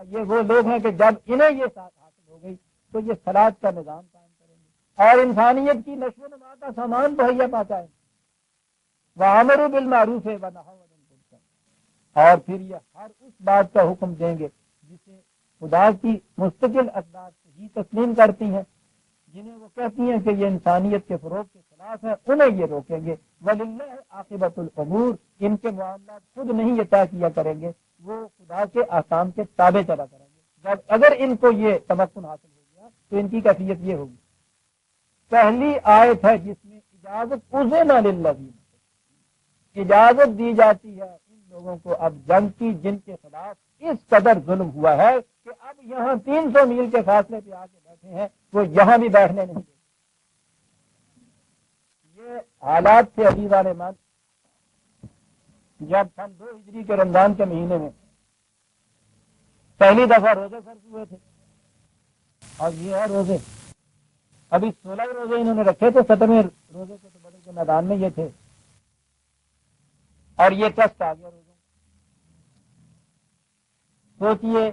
یہ وہ لوگ ہیں کہ جب انہیں یہ ساتھ حاصل ہو گئی تو یہ صلاح کا نظام قائم کریں گے اور انسانیت کی نشو و نما کا سامان مہیا پہنچائیں گے، وَأَمَرُوا بِالْمَعْرُوفِ وَنَهَوْا عَنِ الْمُنکَرِ، اور پھر یہ ہر اس بات کا حکم دیں گے جسے خدا کی مستقل اقدار صحیح تسلیم کرتی ہیں، جنہیں وہ کہتی ہیں کہ یہ انسانیت کے فروغ کے خلاف ہے، انہیں یہ روکیں گے۔ وَلِلَّهِ عَاقِبَةُ الْأُمُورِ، ان کے معاملات خود نہیں یہ طے کیا کریں گے، وہ خدا کے احکام کے تابع چلا کریں گے۔ جب اگر ان کو یہ تمکن حاصل ہو گیا تو ان کی کیفیت یہ ہوگی۔ پہلی آیت ہے جس میں اجازت اذن للذین، اجازت دی جاتی ہے ان لوگوں کو اب جنگ کی جن کے خلاف اس قدر ظلم ہوا ہے کہ اب یہاں 300 میل کے فاصلے پہ آ کے بیٹھے ہیں، وہ یہاں بھی بیٹھنے نہیں دیں۔ یہ حالات تھے عزیزان من جب سن 2 ہجری کے رمضان کے مہینے میں پہلی دفعہ روزے فرض ہوئے تھے، اور یہ ہے روزے، ابھی 16 روزے انہوں نے رکھے تھے، 17ویں روزے کو تو بدر کے میدان میں یہ تھے، اور یہ ٹیسٹ آ گیا روزوں۔ سوچئے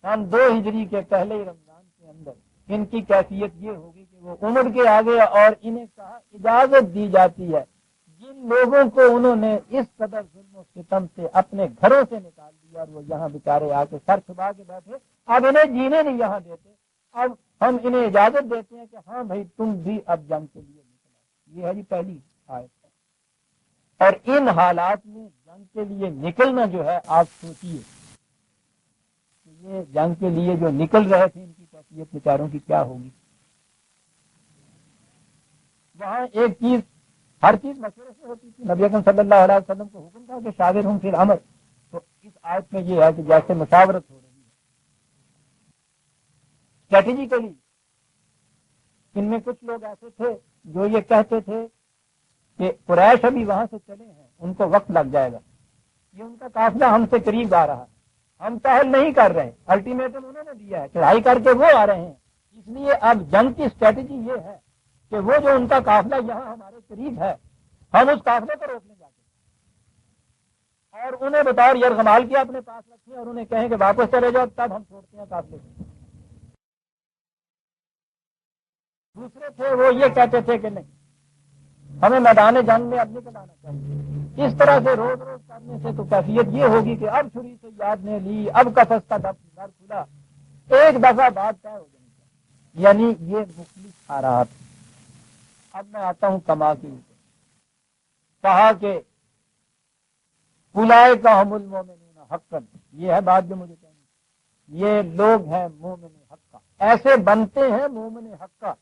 سن 2 ہجری کے پہلے ہی رمضان کے اندر ان کی کیفیت یہ ہوگی کہ وہ امڑ کے آ گیا اور انہیں کہا اجازت دی جاتی ہے جن لوگوں کو انہوں نے اس قدر ظلم و ستم سے اپنے گھروں سے نکال دیا اور وہ یہاں بیچارے آ کے سر چھپا کے بیٹھے، اب انہیں جینے نہیں یہاں دیتے، اب ہم انہیں اجازت دیتے ہیں کہ ہاں بھائی تم بھی اب جنگ کے لیے نکلو۔ یہ ہے جی پہلی آیت۔ اور ان حالات میں جنگ کے لیے نکلنا جو ہے آپ سوچیے کہ یہ جنگ کے لیے جو نکل رہے تھے ان کی کیفیت بیچاروں کی کیا ہوگی۔ وہاں ایک چیز، ہر چیز مشورے سے ہوتی تھی، نبی اکرم صلی اللہ علیہ وسلم کو حکم تھا کہ شاور ہوں پھر امر، تو اس آیت میں یہ ہے کہ جیسے مشاورت ہو رہی ہے اسٹریٹجیکلی۔ ان میں کچھ لوگ ایسے تھے جو یہ کہتے تھے کہ قریش ابھی وہاں سے چلے ہیں، ان کو وقت لگ جائے گا، یہ ان کا قافلہ ہم سے قریب آ رہا ہے، ہم پہل نہیں کر رہے، الٹیمیٹم انہوں نے دیا ہے، چڑھائی کر کے وہ آ رہے ہیں، اس لیے اب جنگ کی اسٹریٹجی یہ ہے کہ وہ جو ان کا قافلہ یہاں ہمارے قریب ہے ہم اس قافلے کو روکنے جاتے ہیں اور انہیں بطور یرغمال کے اپنے پاس رکھیں اور انہیں کہیں کہ واپس چلے جاؤ، تب ہم چھوڑتے ہیں قافلے کو۔ دوسرے تھے وہ یہ کہتے تھے کہ نہیں، ہمیں میدان جنگ میں اب نکل آنا چاہیے۔ اس طرح سے روز روز کرنے سے تو کیفیت یہ ہوگی کہ اب چھری سے یاد نے لی، اب قفس کا در کھلا، ایک دفعہ بات طے ہو جائے گی، یعنی یہ مختلف آ رہا تھا۔ اب میں آتا ہوں کما کی اوپر، کہا کہ اولئک هم المؤمنون حقا، یہ ہے بات جو مجھے کہنی، یہ لوگ ہیں مومن حقا، ایسے بنتے ہیں مومن حقا۔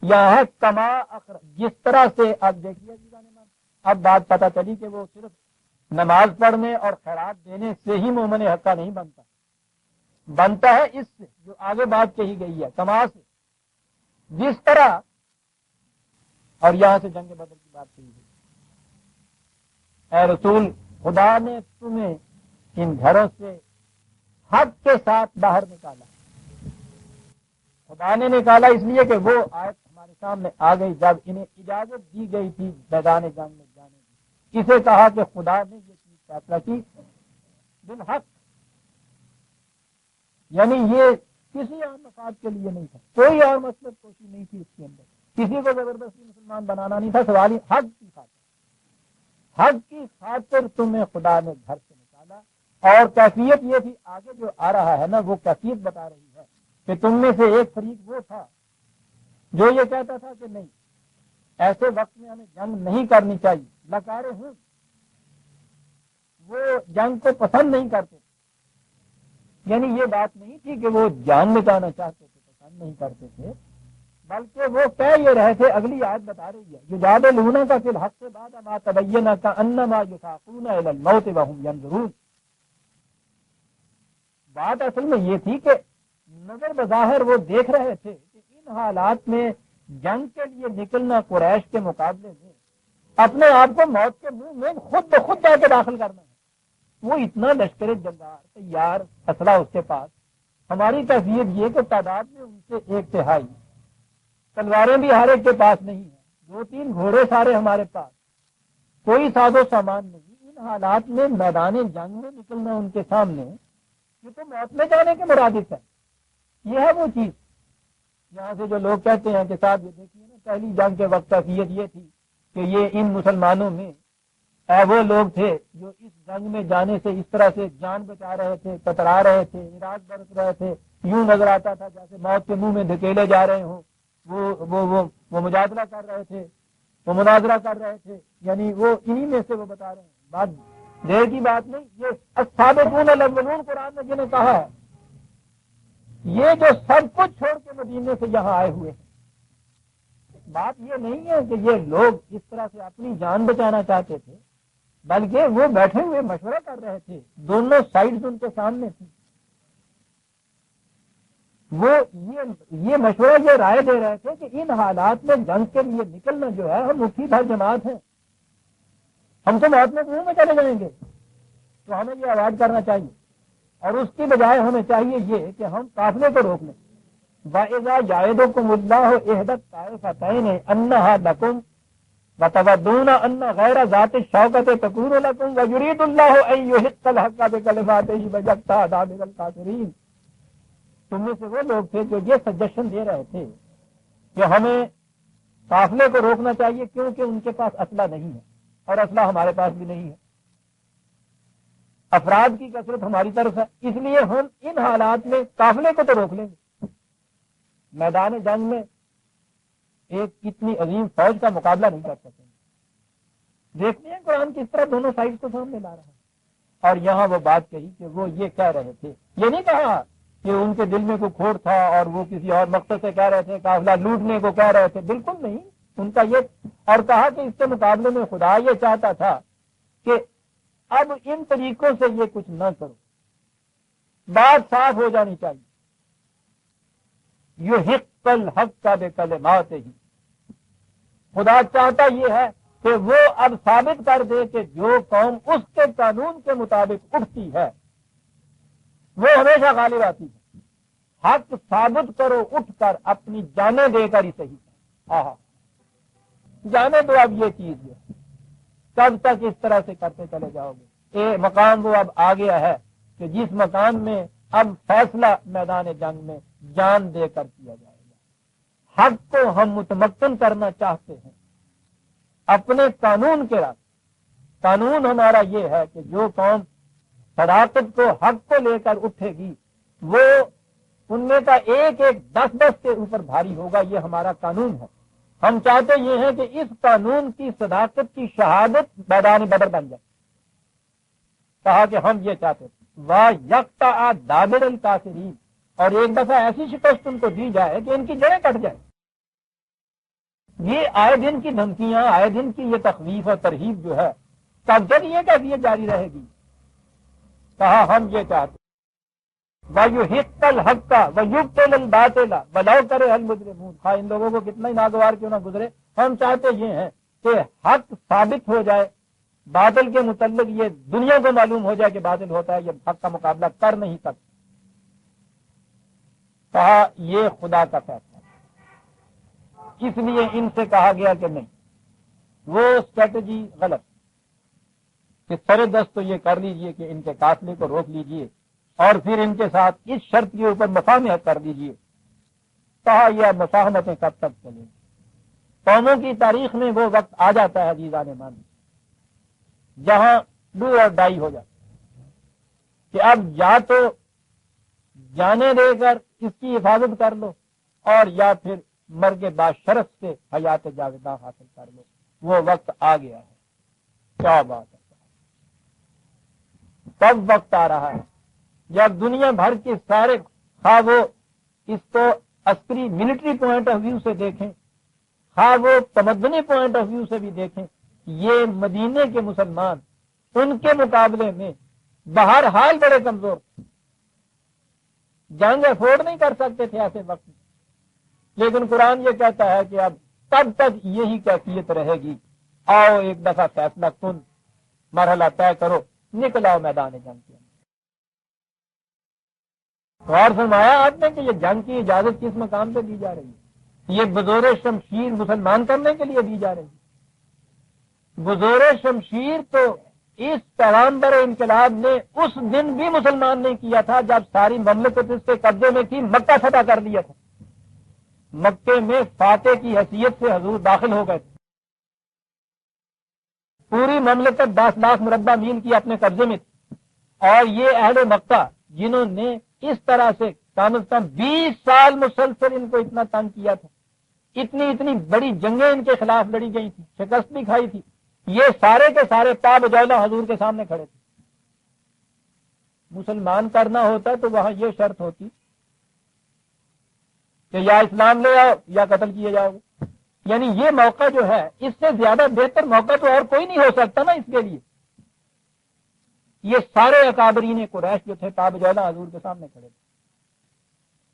یہاں ہے کما اخر، جس طرح سے اب دیکھیے اب بات پتہ چلی کہ وہ صرف نماز پڑھنے اور خیرات دینے سے ہی مومن حقا نہیں بنتا، بنتا ہے اس سے جو آگے بات کہی گئی ہے کما سے، جس طرح، اور یہاں سے جنگ بدر کی بات کہی گئی، اے رسول خدا نے تمہیں ان گھروں سے حق کے ساتھ باہر نکالا۔ خدا نے نکالا اس لیے کہ وہ آیت ہمارے سامنے آ گئی جب انہیں اجازت دی گئی تھی میدان جنگ میں جانے کی، اسے کہا کہ خدا نے یہ چیز فیصلہ کی بالحق، یعنی یہ کسی اور مفاد کے لیے نہیں تھا، کوئی اور مطلب کوشش نہیں تھی اس کے اندر، کسی کو زبردستی مسلمان بنانا نہیں تھا، سوال ہی حق کی خاطر، حق کی خاطر تمہیں خدا نے گھر سے نکالا۔ اور کیفیت یہ تھی، آگے جو آ رہا ہے نا وہ کیفیت بتا رہی ہے کہ تم میں سے ایک فریق وہ تھا جو یہ کہتا تھا کہ نہیں، ایسے وقت میں ہمیں جنگ نہیں کرنی چاہیے، لکارے ہوں، وہ جنگ کو پسند نہیں کرتے، یعنی یہ بات نہیں تھی کہ وہ جان مٹانا چاہتے تھے، پسند نہیں کرتے تھے، بلکہ وہ کہہ یہ رہے تھے، اگلی آیت بتا رہی ہے یجادلونہ کا فی الحق سے بعد ما تبین کانما یساقون الی الموت وهم ینظرون۔ بات اصل میں یہ تھی کہ نظر بظاہر وہ دیکھ رہے تھے کہ ان حالات میں جنگ کے لیے نکلنا قریش کے مقابلے میں اپنے آپ کو موت کے منہ میں خود بخود جا کے داخل کرنا ہے۔ وہ اتنا لشکر جنگار تیار، اسلحہ اس کے پاس، ہماری کیفیت یہ کہ تعداد میں ان سے 1/3، تلواریں بھی ہر ایک کے پاس نہیں ہیں، 2-3 گھوڑے سارے ہمارے پاس، کوئی ساز و سامان نہیں، ان حالات میں میدان جنگ میں نکلنا ان کے سامنے یہ تو موت میں جانے کے مرادف ہے۔ یہ ہے وہ چیز یہاں سے جو لوگ کہتے ہیں کہ صاحب یہ دیکھیے نا، پہلی جنگ کے وقت کیفیت یہ تھی کہ یہ ان مسلمانوں میں وہ لوگ تھے جو اس جنگ میں جانے سے اس طرح سے جان بچا رہے تھے، کترا رہے تھے، عراج برت رہے تھے، یوں نظر آتا تھا جیسے موت کے منہ میں دھکیلے جا رہے ہوں، وہ مجادلہ کر رہے تھے، وہ مناظرہ کر رہے تھے، یعنی وہ انہی میں سے وہ بتا رہے ہیں، بات دیر کی بات نہیں، یہ السابقون الاولون قرآن نے جنہیں کہا ہے، یہ جو سب کچھ چھوڑ کے مدینے سے یہاں آئے ہوئے ہیں۔ بات یہ نہیں ہے کہ یہ لوگ اس طرح سے اپنی جان بچانا چاہتے تھے، بلکہ وہ بیٹھے ہوئے مشورہ کر رہے تھے، دونوں سائڈز ان کے سامنے تھی، وہ یہ مشورہ یہ رائے دے رہے تھے کہ ان حالات میں جنگ کے لیے نکلنا جو ہے، ہم مٹھی بھر جماعت ہیں، ہم تو موت میں منہ میں چلے جائیں گے، تو ہمیں یہ اوائڈ کرنا چاہیے، اور اس کی بجائے ہمیں چاہیے یہ کہ ہم قافلے کو روک لیں۔ وَإِذَا يَعِدُكُمُ اللَّهُ إِحْدَى الطَّائِفَتَيْنِ أَنَّهَا لَكُمْ وَتَوَدُّونَ أَنَّ غَيْرَ ذَاتِ الشَّوْكَةِ تَكُونُ لَكُمْ وَيُرِيدُ اللَّهُ أَن يُحِقَّ الْحَقَّ بِكَلِمَاتِهِ وَيَقْطَعَ دَابِرَ الْكَافِرِينَ۔ تم میں سے وہ لوگ تھے جو یہ سجیشن دے رہے تھے کہ ہمیں قافلے کو روکنا چاہیے کیونکہ ان کے پاس اسلحہ نہیں ہے اور اسلحہ ہمارے پاس بھی نہیں ہے، افراد کی کثرت ہماری طرف ہے، اس لیے ہم ان حالات میں قافلے کو تو روک لیں گے۔ میدان جنگ میں ایک کتنی عظیم فوج کا مقابلہ نہیں کر سکیں گے۔ دیکھتے ہیں قرآن کس طرح دونوں سائڈ کو سامنے لا رہا ہے۔ اور یہاں وہ بات کہی کہ وہ یہ کہہ رہے تھے، یہ نہیں کہا کہ ان کے دل میں کوئی کھوٹ تھا اور وہ کسی اور مقصد سے کہہ رہے تھے، قافلہ لوٹنے کو کہہ رہے تھے، بالکل نہیں، ان کا یہ، اور کہا کہ اس کے مقابلے میں خدا یہ چاہتا تھا کہ اب ان طریقوں سے یہ کچھ نہ کرو، بات صاف ہو جانی چاہیے۔ یحق الحق بکلماتہ، خدا چاہتا یہ ہے کہ وہ اب ثابت کر دے کہ جو قوم اس کے قانون کے مطابق اٹھتی ہے وہ ہمیشہ غالب آتی ہے۔ حق ثابت کرو اٹھ کر، اپنی جانیں دے کر ہی صحیح۔ جانے دو اب یہ چیز ہے، کب تک اس طرح سے کرتے چلے جاؤ گے؟ مقام وہ اب آ گیا ہے کہ جس مقام میں اب فیصلہ میدان جنگ میں جان دے کر کیا جائے گا۔ حق کو ہم متمکن کرنا چاہتے ہیں اپنے قانون کے راستے۔ قانون ہمارا یہ ہے کہ جو قوم صداقت کو، حق کو لے کر اٹھے گی، وہ ان میں کا ایک ایک 10 کے اوپر بھاری ہوگا، یہ ہمارا قانون ہے۔ ہم چاہتے یہ ہیں کہ اس قانون کی صداقت کی شہادت میدان بدر بن جائے۔ کہا کہ ہم یہ چاہتے تھے، واہ یکتا دابر الکافرین، اور ایک دفعہ ایسی شکست ان کو دی جائے کہ ان کی جڑیں کٹ جائے۔ یہ آئے دن کی دھمکیاں، آئے دن کی یہ تخویف اور ترہیب جو ہے، کب تک یہ کیفیت جاری رہے گی؟ کہا ہم یہ چاہتے، وَيُحِقَّ الْحَقَّ وَيُبْطِلَ الْبَاطِلَ وَلَوْ كَرِهَ الْمُجْرِمُونَ، خواہ ان لوگوں کو کتنا ہی ناگوار کیوں نہ گزرے، ہم چاہتے یہ ہیں کہ حق ثابت ہو جائے، باطل کے متعلق یہ دنیا کو معلوم ہو جائے کہ باطل ہوتا ہے، یہ حق کا مقابلہ کر نہیں سکتا۔ کہا یہ خدا کا فیصلہ ہے، اس لیے ان سے کہا گیا کہ نہیں، وہ اسٹریٹجی غلط کہ سر دست تو یہ کر لیجئے کہ ان کے قافلے کو روک لیجئے اور پھر ان کے ساتھ اس شرط کے اوپر مفاہمت کر دیجئے۔ کہا یہ مفاہمتیں کب تک چلیں گی؟ قوموں کی تاریخ میں وہ وقت آ جاتا ہے عزیزان مان، جہاں ڈو اور ڈائی ہو جاتا ہے کہ اب یا تو جانے دے کر اس کی حفاظت کر لو اور یا پھر مر کے بعد شرف سے حیات جاویدہ حاصل کر لو۔ وہ وقت آ گیا ہے۔ کیا بات ہے، کب وقت آ رہا ہے جب دنیا بھر کے سارے، خواہ وہ اس کو عسکری ملٹری پوائنٹ آف ویو سے دیکھیں، خواہ وہ تمدنی پوائنٹ آف ویو سے بھی دیکھیں، یہ مدینے کے مسلمان ان کے مقابلے میں بہرحال بڑے کمزور تھے، جنگ افورڈ نہیں کر سکتے تھے ایسے وقت میں۔ لیکن قرآن یہ کہتا ہے کہ اب تب تک یہی کیفیت رہے گی، آؤ ایک دفعہ فیصلہ کن مرحلہ طے کرو، نکل آؤ میدان جنگ کے اندر۔ غور فرمایا آپ نے کہ یہ جنگ کی اجازت کس مقام پہ دی جا رہی ہے؟ یہ بزور شمشیر مسلمان کرنے کے لیے دی جا رہی ہے۔ بزور شمشیر تو اس پیغمبر انقلاب نے اس دن بھی مسلمان نہیں کیا تھا جب ساری مملکت اس کے قبضے میں تھی، مکہ فتح کر لیا تھا، مکے میں فاتح کی حیثیت سے حضور داخل ہو گئے تھے، پوری مملکت 10 لاکھ مربع میل کی اپنے قبضے میں تھی، اور یہ اہل مکہ جنہوں نے اس طرح سے کم از کم 20 سال مسلسل ان کو اتنا تنگ کیا تھا، اتنی بڑی جنگیں ان کے خلاف لڑی گئی تھی، شکست بھی کھائی تھی، یہ سارے کے سارے پا بجولا حضور کے سامنے کھڑے تھے۔ مسلمان کرنا ہوتا تو وہاں یہ شرط ہوتی کہ یا اسلام لے آؤ یا قتل کیے جاؤ گے، یعنی یہ موقع جو ہے اس سے زیادہ بہتر موقع تو اور کوئی نہیں ہو سکتا نا اس کے لیے۔ یہ سارے اکابرین قریش جو تھے پا بجولا حضور کے سامنے کھڑے تھے۔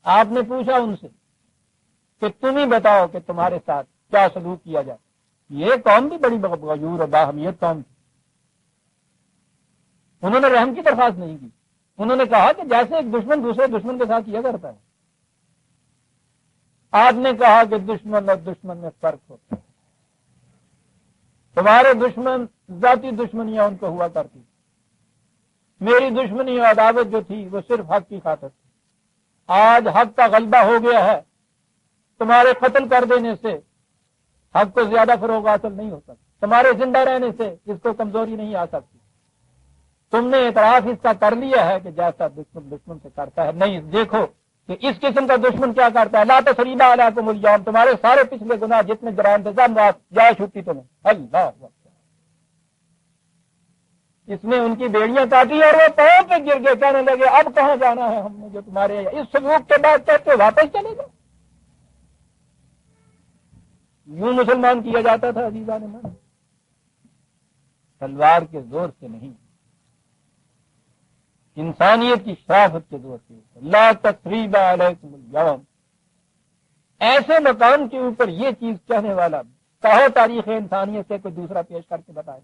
آپ نے پوچھا ان سے کہ تم ہی بتاؤ کہ تمہارے ساتھ کیا سلوک کیا جائے۔ یہ قوم بھی بڑی غیور اور باہمیت قوم تھی، انہوں نے رحم کی درخواست نہیں کی، انہوں نے کہا کہ جیسے ایک دشمن دوسرے دشمن کے ساتھ کیا کرتا ہے۔ آپ نے کہا کہ دشمن اور دشمن میں فرق ہوتا ہے، تمہارے دشمن ذاتی دشمنیاں ان کو ہوا کرتی، میری دشمنی اور عداوت جو تھی وہ صرف حق کی خاطر تھی۔ آج حق کا غلبہ ہو گیا ہے، تمہارے قتل کر دینے سے حق کو زیادہ فروغ حاصل نہیں ہو سکتا، تمہارے زندہ رہنے سے اس کو کمزوری نہیں آ سکتی، تم نے اعتراف اس کا کر لیا ہے کہ جیسا دشمن دشمن سے کرتا ہے، نہیں دیکھو کہ اس قسم کا دشمن کیا کرتا ہے، لا تثریب علیکم اليوم، تمہارے سارے پچھلے گناہ جتنے جرائم تھے سب جا چھٹی تمہیں، اللہ اکبر۔ اس نے ان کی بیڑیاں کاٹی اور وہ پاؤں پہ گر گئے، کہنے لگے اب کہاں جانا ہے ہم نے جو تمہارے اس سلوک کے بعد کہتے واپس چلے گئے۔ یوں مسلمان کیا جاتا تھا عزیزان من، تلوار کے زور سے نہیں، انسانیت کی شرافت کے زور سے، لا تثریب علیکم اليوم۔ ایسے مقام کے اوپر یہ چیز کہنے والا کہو تاریخ انسانیت سے کوئی دوسرا پیش کر کے بتائے۔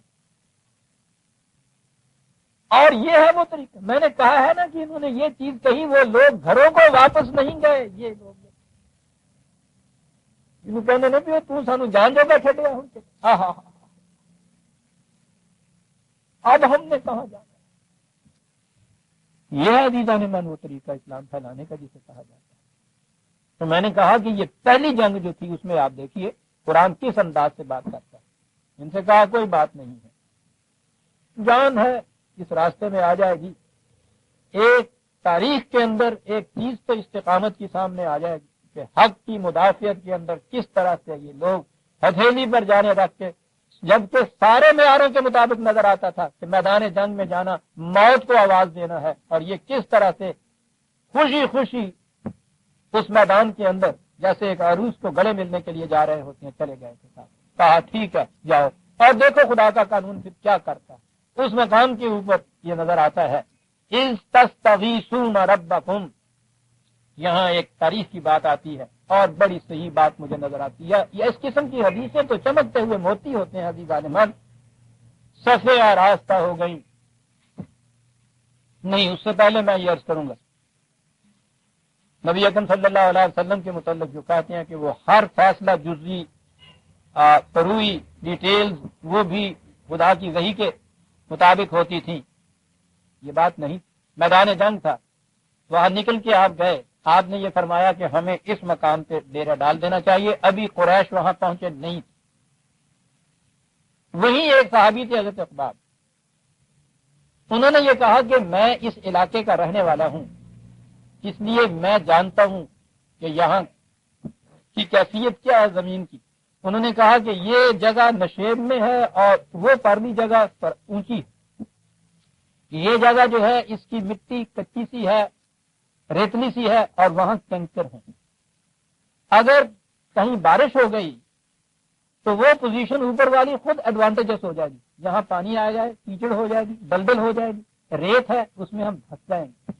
اور یہ ہے وہ طریقہ، میں نے کہا ہے نا کہ انہوں نے یہ چیز کہی، وہ لوگ گھروں کو واپس نہیں گئے، یہ لوگ انہوں کہنے نہیں پہ تو سانو جان جو بیٹھے دیا ہوں کہ ہاں ہاں ہاں اب ہم نے کہاں جانا۔ یہ عزیزان من وہ طریقہ اسلام پھیلانے کا جسے کہا جاتا ہے۔ تو میں نے کہا کہ یہ پہلی جنگ جو تھی اس میں آپ دیکھیے قرآن کس انداز سے بات کرتا ہے، ان سے کہا کوئی بات نہیں ہے، جان ہے اس راستے میں آ جائے گی، ایک تاریخ کے اندر ایک چیز تو استقامت کی سامنے آ جائے گی کہ حق کی مدافعت کے اندر کس طرح سے یہ لوگ ہتھیلی پر جانے رکھ کے، جبکہ سارے معیاروں کے مطابق نظر آتا تھا کہ میدان جنگ میں جانا موت کو آواز دینا ہے، اور یہ کس طرح سے خوشی خوشی اس میدان کے اندر جیسے ایک عروس کو گلے ملنے کے لیے جا رہے ہوتے ہیں چلے گئے تھے، کہا ٹھیک ہے جاؤ، اور دیکھو خدا کا قانون پھر کیا کرتا ہے۔ اس مقام کے اوپر یہ نظر آتا ہے اذ تستغیثون ربکم، یہاں ایک تاریخ کی بات آتی ہے اور بڑی صحیح بات مجھے نظر آتی ہے، یہ اس قسم کی حدیثیں تو چمکتے ہوئے موتی ہوتے ہیں عزیزان من، صفے آراستہ ہو گئی۔ نہیں، اس سے پہلے میں یہ عرض کروں گا نبی اکرم صلی اللہ علیہ وسلم کے متعلق جو کہتے ہیں کہ وہ ہر فیصلہ جزوی فروئی ڈیٹیلز وہ بھی خدا کی وحی کے مطابق ہوتی تھیں، یہ بات نہیں۔ میدان جنگ تھا، وہاں نکل کے آپ گئے، آپ نے یہ فرمایا کہ ہمیں اس مقام پہ ڈیرا ڈال دینا چاہیے، ابھی قریش وہاں پہنچے نہیں تھے۔ وہی ایک صحابی تھے حضرت عقبہ، انہوں نے یہ کہا کہ میں اس علاقے کا رہنے والا ہوں، اس لیے میں جانتا ہوں کہ یہاں کی کیفیت کیا ہے زمین کی۔ انہوں نے کہا کہ یہ جگہ نشیب میں ہے اور وہ پرلی جگہ پر اونچی ہے، یہ جگہ جو ہے اس کی مٹی کچی سی ہے، ریتلی سی ہے، اور وہاں کنکر ہیں، اگر کہیں بارش ہو گئی تو وہ پوزیشن اوپر والی خود ایڈوانٹیجس ہو جائے گی، یہاں پانی آ جائے کیچڑ ہو جائے گی، دلدل ہو جائے گی، ریت ہے اس میں ہم پھنس جائیں گے،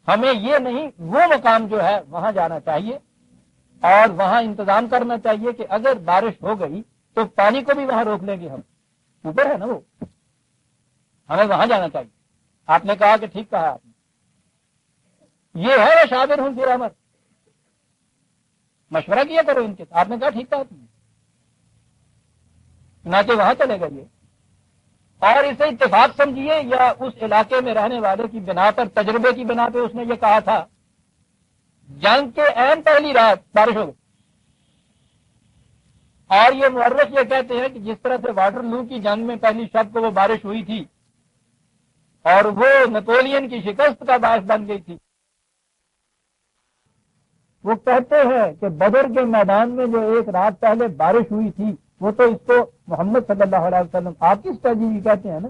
ہمیں یہ نہیں، وہ مقام جو ہے وہاں جانا چاہیے اور وہاں انتظام کرنا چاہیے کہ اگر بارش ہو گئی تو پانی کو بھی وہاں روک لیں گے، ہم اوپر ہے نا وہ، ہمیں وہاں جانا چاہیے۔ آپ نے کہا کہ ٹھیک کہا آپ نے، یہ ہے شابر ہوں پھر امر، مشورہ کیا کرو ان کے، آپ نے کہا ٹھیک کہا تم نے، چنانچہ وہاں چلے گئے اور اسے اتفاق سمجھیے یا اس علاقے میں رہنے والے کی بنا پر، تجربے کی بنا پہ اس نے یہ کہا تھا، جنگ کے عین پہلی رات بارش ہو گئی، اور یہ مورخ یہ کہتے ہیں کہ جس طرح سے واٹر لو کی جنگ میں پہلی شب کو وہ بارش ہوئی تھی اور وہ نیپولین کی شکست کا باعث بن گئی تھی، وہ کہتے ہیں کہ بدر کے میدان میں جو ایک رات پہلے بارش ہوئی تھی وہ تو اس کو محمد صلی اللہ علیہ وسلم آپ کی اسٹریٹجی کہتے ہیں نا،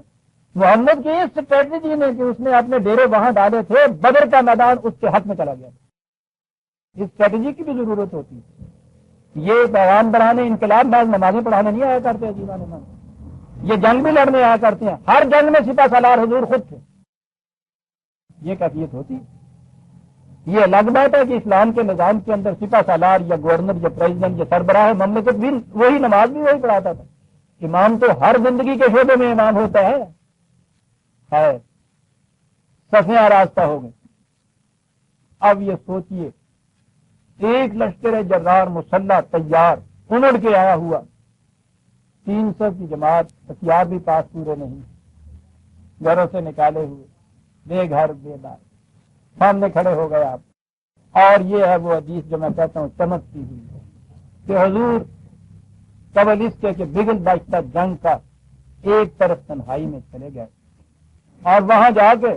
محمد کی اس اسٹریٹجی نے کہ اس نے اپنے ڈیرے وہاں ڈالے تھے، بدر کا میدان اس کے حق میں چلا گیا تھا، اس اسٹریٹجی کی بھی ضرورت ہوتی ہے۔ یہ پیغام بڑھانے انقلاب بعض نمازیں پڑھانے نہیں آیا کرتے عزیزان من، یہ جنگ بھی لڑنے آیا کرتے ہیں، ہر جنگ میں سپہ سالار حضور خود تھے، یہ کیفیت ہوتی۔ یہ الگ بات ہے کہ اسلام کے نظام کے اندر سپہ سالار یا گورنر یا پریزیڈنٹ یا سربراہ مملکت بھی وہی، نماز بھی وہی پڑھاتا تھا، امام تو ہر زندگی کے شعبے میں امام ہوتا ہے۔ صفیں آراستہ ہو گئے۔ اب یہ سوچئے ایک لشکر جرار مسلح تیار امڑ کے آیا ہوا، 300 کی جماعت، ہتھیار بھی پاس پورے نہیں، گھروں سے نکالے ہوئے، بے گھر بے بار، سامنے کھڑے ہو گئے آپ. اور یہ ہے وہ حدیث جو میں کہتا ہوں چمکتی ہوئی ہے کہ حضور قبل اس کے کہ بگل باشتہ جنگ کا ایک طرف تنہائی میں چلے گئے اور وہاں جا کے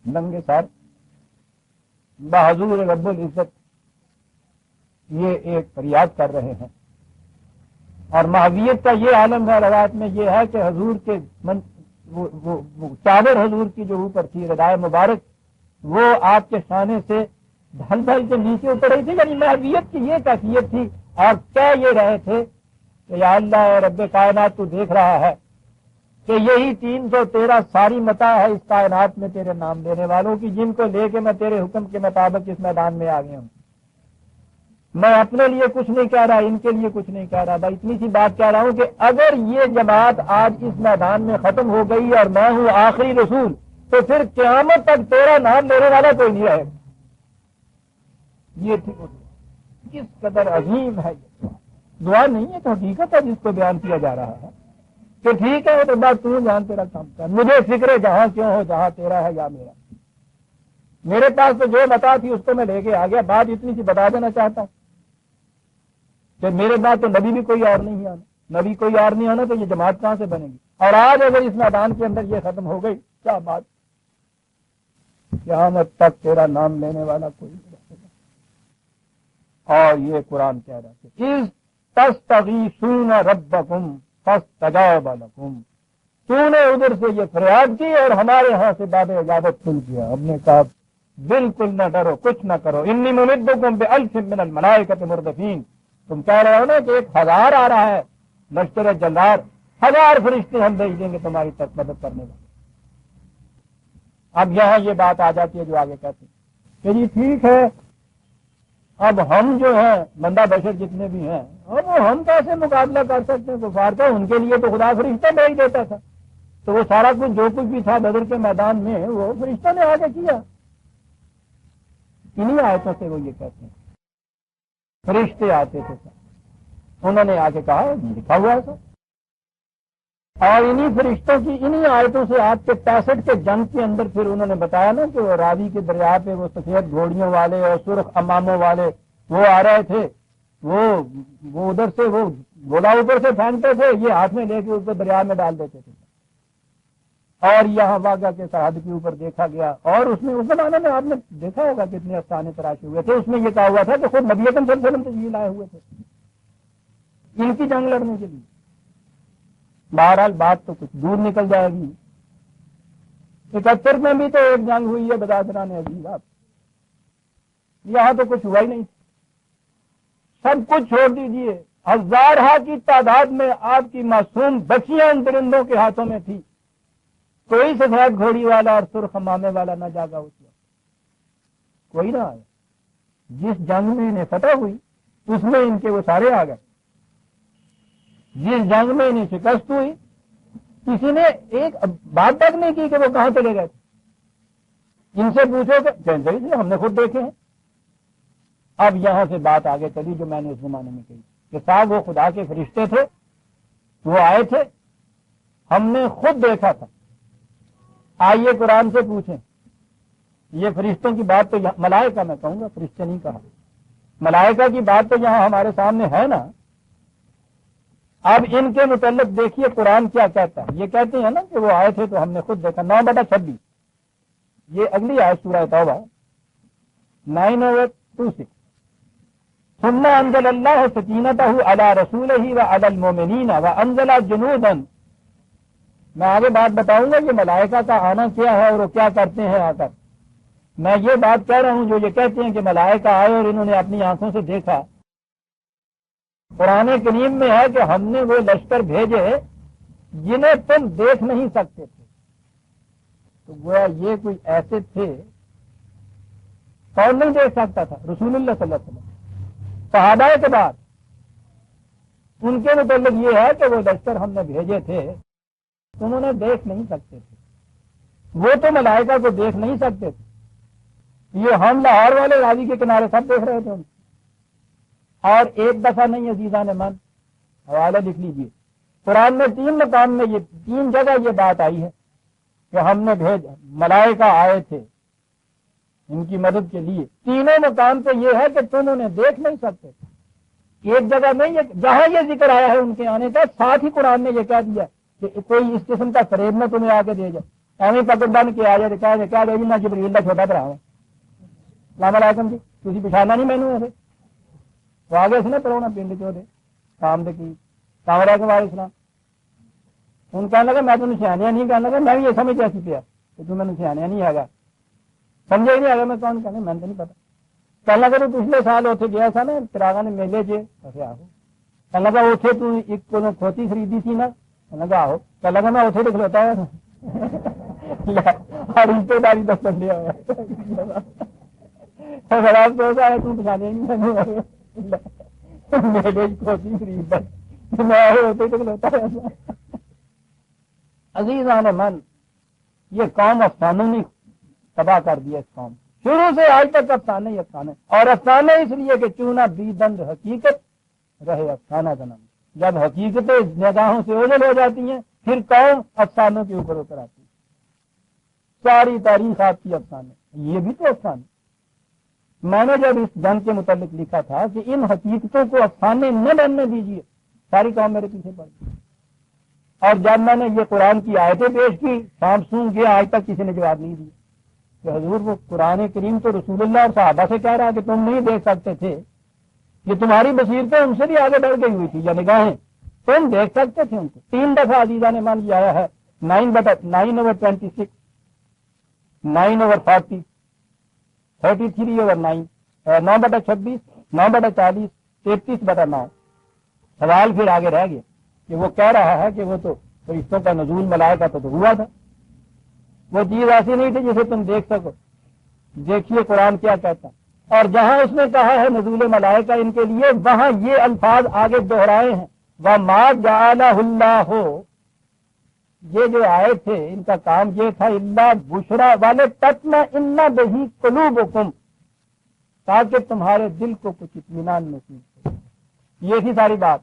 ننگے سر بحضور رب العزت یہ ایک فریاد کر رہے ہیں. اور مہویت کا یہ عالم ہے روایت میں یہ ہے کہ حضور کے چادر حضور کی جو اوپر تھی ردائے مبارک وہ آپ کے شانے سے ڈھل ڈھل کے نیچے اتر رہی تھی. یعنی مہویت کی یہ کیفیت تھی. اور کہہ یہ رہے تھے کہ یا اللہ رب کائنات تو دیکھ رہا ہے کہ یہی 313 ساری متاع ہے اس کائنات میں تیرے نام لینے والوں کی، جن کو لے کے میں تیرے حکم کے مطابق اس میدان میں آ گیا ہوں. میں اپنے لیے کچھ نہیں کہہ رہا، ان کے لیے کچھ نہیں کہہ رہا، بس اتنی سی بات کہہ رہا ہوں کہ اگر یہ جماعت آج اس میدان میں ختم ہو گئی اور میں ہوں آخری رسول تو پھر قیامت تک تیرا نام لینے والا کوئی نہیں رہے. یہ کس قدر عظیم ہے. یہ دعا نہیں ہے تو حقیقت ہے جس کو بیان کیا جا رہا ہے کہ ٹھیک ہے تو بات تو جان تیرا کام کر، مجھے فکر جہاں کیوں ہو جہاں تیرا ہے یا میرا. میرے پاس تو جو بتا تھی اس کو میں لے کے آ گیا. بات اتنی سی بتا دینا چاہتا ہوں کہ میرے بعد تو نبی بھی کوئی اور نہیں آنا، نبی کوئی اور نہیں آنا تو یہ جماعت کہاں سے بنے گی. اور آج اگر اس میدان کے اندر یہ ختم ہو گئی کیا بات، قیامت تک تیرا نام لینے والا کوئی نہیں رہے گا. اور یہ قرآن کہہ رہا ہے اس تستغیثون ربکم فاستجاب لکم، تو نے ادھر سے یہ فریاد کی اور ہمارے ہاں سے باب اجابت سن کیا. ہم نے کہا بالکل نہ ڈرو، کچھ نہ کرو. انی ممدکم بألف من الملائکۃ مردفین، تم کہہ رہے ہو نا کہ 1000 آ رہا ہے لشکر جلال، 1000 فرشتے ہم بھیج دیں گے تمہاری طرف مدد کرنے والے. اب یہاں یہ بات آ جاتی ہے جو آگے کہتے ہیں کہ جی ٹھیک ہے اب ہم جو ہیں بندہ بشر جتنے بھی ہیں اب ہم کیسے مقابلہ کر سکتے ہیں کفار کا، ان کے لیے تو خدا فرشتہ بھیج دیتا تھا. تو وہ سارا کچھ جو کچھ بھی تھا بدر کے میدان میں وہ فرشتہ نے آگے کیا. انہی آیتوں سے وہ یہ کہتے ہیں فرشتے آتے تھے انہوں نے آ کے کہا لکھا ہوا ہے سر. اور انہی فرشتوں کی انہی آیتوں سے آپ کے 65 کے جنگ کے اندر پھر انہوں نے بتایا نا کہ وہ راوی کے دریا پہ وہ سفید گھوڑیوں والے اور سرخ اماموں والے وہ آ رہے تھے، وہ ادھر سے وہ گولا اوپر سے پھینکتے تھے، یہ ہاتھ میں لے کے اس کو دریا میں ڈال دیتے تھے. اور یہاں واقعہ کے سرحد کے اوپر دیکھا گیا اور اس میں اس زمانے میں آپ نے دیکھا ہوگا کتنے افسانے تراشے ہوئے تھے. اس میں یہ کہا ہوا تھا کہ خود نبی اکرم صلی اللہ علیہ وسلم تشریف لائے ہوئے تھے ان کی جنگ لڑنے کے لیے. بہرحال بات تو کچھ دور نکل جائے گی. 71 میں بھی تو ایک جنگ ہوئی ہے بدادران عزیز، آپ یہاں تو کچھ ہوا ہی نہیں. سب کچھ چھوڑ دیجیے، 1000 کی تعداد میں آپ کی معصوم بچیاں ان درندوں کے ہاتھوں میں تھی. کوئی سفید گھوڑی والا اور سرخ امامے والا نہ جاگا اس وقت، کوئی نہ آیا. جس جنگ میں انہیں فتح ہوئی اس میں ان کے وہ سارے آ گئے. جس جنگ میں انہیں شکست ہوئی کسی نے ایک بات تک نہیں کی کہ وہ کہاں چلے گئے تھے. ان سے پوچھو کہ ہم نے خود دیکھے ہیں. اب یہاں سے بات آگے چلی جو میں نے اس زمانے میں کہی کہ صاحب وہ خدا کے فرشتے تھے، وہ آئے تھے، ہم نے خود دیکھا تھا. آئیے قرآن سے پوچھیں. یہ فرشتوں کی بات تو ملائکہ میں کہوں گا، فرشتے نہیں کہا، ملائکہ کی بات تو یہاں ہمارے سامنے ہے نا. اب ان کے متعلق دیکھیے قرآن کیا کہتا ہے. یہ کہتے ہیں نا کہ وہ آئے تھے تو ہم نے خود دیکھا. 9/26 یہ اگلی آیت سورہ توبہ 9:26 ثم انزل اللہ سکینتہ علی رسولہ وعلی المؤمنین وانزل جنودا. میں آگے بات بتاؤں گا یہ ملائکہ کا آنا کیا ہے اور وہ کیا کرتے ہیں آ کر. میں یہ بات کہہ رہا ہوں جو یہ کہتے ہیں کہ ملائکہ آئے اور انہوں نے اپنی آنکھوں سے دیکھا. قرآن کریم میں ہے کہ ہم نے وہ لشکر بھیجے جنہیں تم دیکھ نہیں سکتے تھے. تو گویا یہ کوئی ایسے تھے کون نہیں دیکھ سکتا تھا؟ رسول اللہ صلی اللہ علیہ وسلم. صحابہ کے بعد ان کے متعلق یہ ہے کہ وہ لشکر ہم نے بھیجے تھے انہوں نے دیکھ نہیں سکتے تھے. وہ تو ملائکہ کو دیکھ نہیں سکتے تھے. یہ ہم لاہور والے راوی کے کنارے سب دیکھ رہے تھے ان. اور ایک دفعہ نہیں عزیزان من، حوالہ لکھ لیجیے. قرآن میں 3 مقام میں یہ 3 جگہ یہ بات آئی ہے کہ ہم نے ملائکہ آئے تھے ان کی مدد کے لیے. تینوں مقام پہ یہ ہے کہ تم انہیں دیکھ نہیں سکتے. ایک جگہ میں جہاں یہ ذکر آیا ہے ان کے آنے کا، ساتھ ہی قرآن نے یہ کہہ دیا کہ کوئی اس قسم کا فریب نہ تمہیں آ کے دے جائے، ایویں پکڑ بن کے آ جائے کیا جی نہ جبریل کا چھوٹا بھرا ہے. السلام علیکم جی تھی بچھانا نہیں مینو ایسے تو آگے سے نا پڑھونا پنڈ چوڑے کام دے کی السلام علیکم وعلیکم السلام. ان کہنے لگا میں تمہیں سیاح نہیں کہنے لگا، میں بھی یہ سمجھ ایسی پیا کہ تم میں سیاح نہیں ہے گا، سمجھے ہی نہیں آگا میں کون کہنے میں تو نہیں پتا. کہنے لگا تو پچھلے سال اتنے گیا تھا نا چراغا نے میلے چ ایسے آہو. کہنے لگا اتنے تو ایک کھوتی خریدی تھی نا، کہنے لگا آہو. کہنے لگا میں اتنے تو کھلوتا ہے اور رشتے داری دس بندے ہوا خراب تو ہے تم پچھانے نہیں میلے کھوتی خریدتا میں اتنے تو کھلوتا ہے. عزیزان من، یہ قوم افسانوں نے تباہ کر دیا. اس قوم شروع سے آج تک افسانے ہی افسانے، اور افسانے اس لیے کہ چونا بی دند حقیقت رہے افسانہ جنم. جب حقیقتیں نگاہوں سے اوجھل ہو جاتی ہیں پھر قوم افسانوں کے اوپر اتر آتی ہے. ساری تاریخ آپ کی افسانے، یہ بھی تو افسانے. میں نے جب اس جنگ کے متعلق لکھا تھا کہ ان حقیقتوں کو افسانے نہ بننے دیجیے، ساری قوم میرے پیچھے پڑ گئی. اور جب میں نے یہ قرآن کی آیتیں پیش کی سامسونگ گیا، آج تک کسی نے جواب نہیں دیا کہ حضور وہ قرآن کریم تو رسول اللہ اور صحابہ سے کہہ رہا کہ تم نہیں دیکھ سکتے تھے، یہ تمہاری بصیرتیں ان سے بھی آگے بڑھ گئی ہوئی تھی یا نگاہیں تم دیکھ سکتے تھے ان کو. 3 دفعہ عزیزہ نے مان لیا ہے 9/26 9/40 33/9 9/26 9/40 33/9. سوال پھر آگے رہ گیا کہ وہ کہہ رہا ہے کہ وہ تو فرشتوں کا نزول ملائکہ تو ہوا تھا، وہ چیز ایسی نہیں تھی جسے تم دیکھ سکو. دیکھیے قرآن کیا کہتا ہے. اور جہاں اس نے کہا ہے نزول ملائکہ ان کے لیے، وہاں یہ الفاظ آگے دوہرائے ہیں وَمَا جَعَلَهُ اللَّهُ. یہ جو آئے تھے ان کا کام یہ تھا اللہ بشرا والے تطمئن بہ قلوبکم، تاکہ تمہارے دل کو کچھ اطمینان نصیب ہو. یہ تھی ساری بات.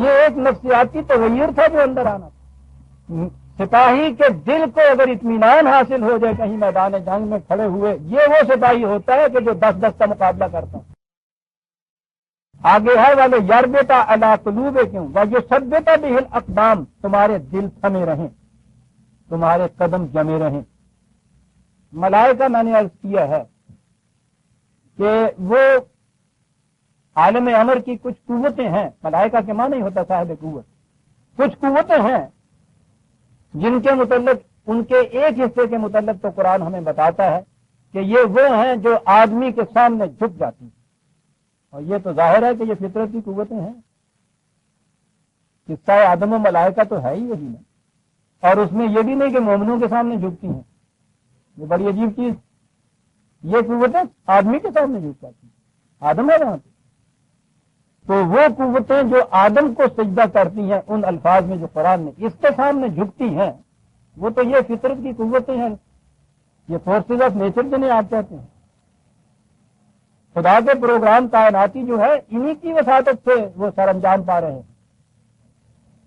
یہ ایک نفسیاتی تغیر تھا جو اندر آنا تھا. سپاہی کے دل کو اگر اطمینان حاصل ہو جائے کہیں میدان جنگ میں کھڑے ہوئے، یہ وہ سپاہی ہوتا ہے کہ جو 10 کا مقابلہ کرتا ہے. آگے ہے والے یربتا علی قلوبکم ویثبت بہ الاقدام، تمہارے دل تھمے رہیں، تمہارے قدم جمے رہیں. ملائکہ میں نے عرض کیا ہے کہ وہ عالم امر کی کچھ قوتیں ہیں. ملائکہ کے معنی نہیں ہوتا صاحب قوت. کچھ قوتیں ہیں جن کے متعلق ان کے ایک حصے کے متعلق تو قرآن ہمیں بتاتا ہے کہ یہ وہ ہیں جو آدمی کے سامنے جھک جاتی ہیں. اور یہ تو ظاہر ہے کہ یہ فطرت کی قوتیں ہیں. قصہ آدم و ملائکہ تو ہے ہی وہی نا. اور اس میں یہ بھی نہیں کہ مومنوں کے سامنے جھکتی ہیں. یہ بڑی عجیب چیز. یہ قوتیں آدمی کے سامنے جھک جاتی ہیں. آدم ہے وہاں پہ. تو وہ قوتیں جو آدم کو سجدہ کرتی ہیں ان الفاظ میں جو قرآن نے اس کے سامنے جھکتی ہیں، وہ تو یہ فطرت کی قوتیں ہیں. یہ فورسز آف نیچر جنہیں آپ کہتے ہیں. خدا کے پروگرام کائناتی جو ہے انہی کی وساطت سے وہ سر انجام پا رہے ہیں.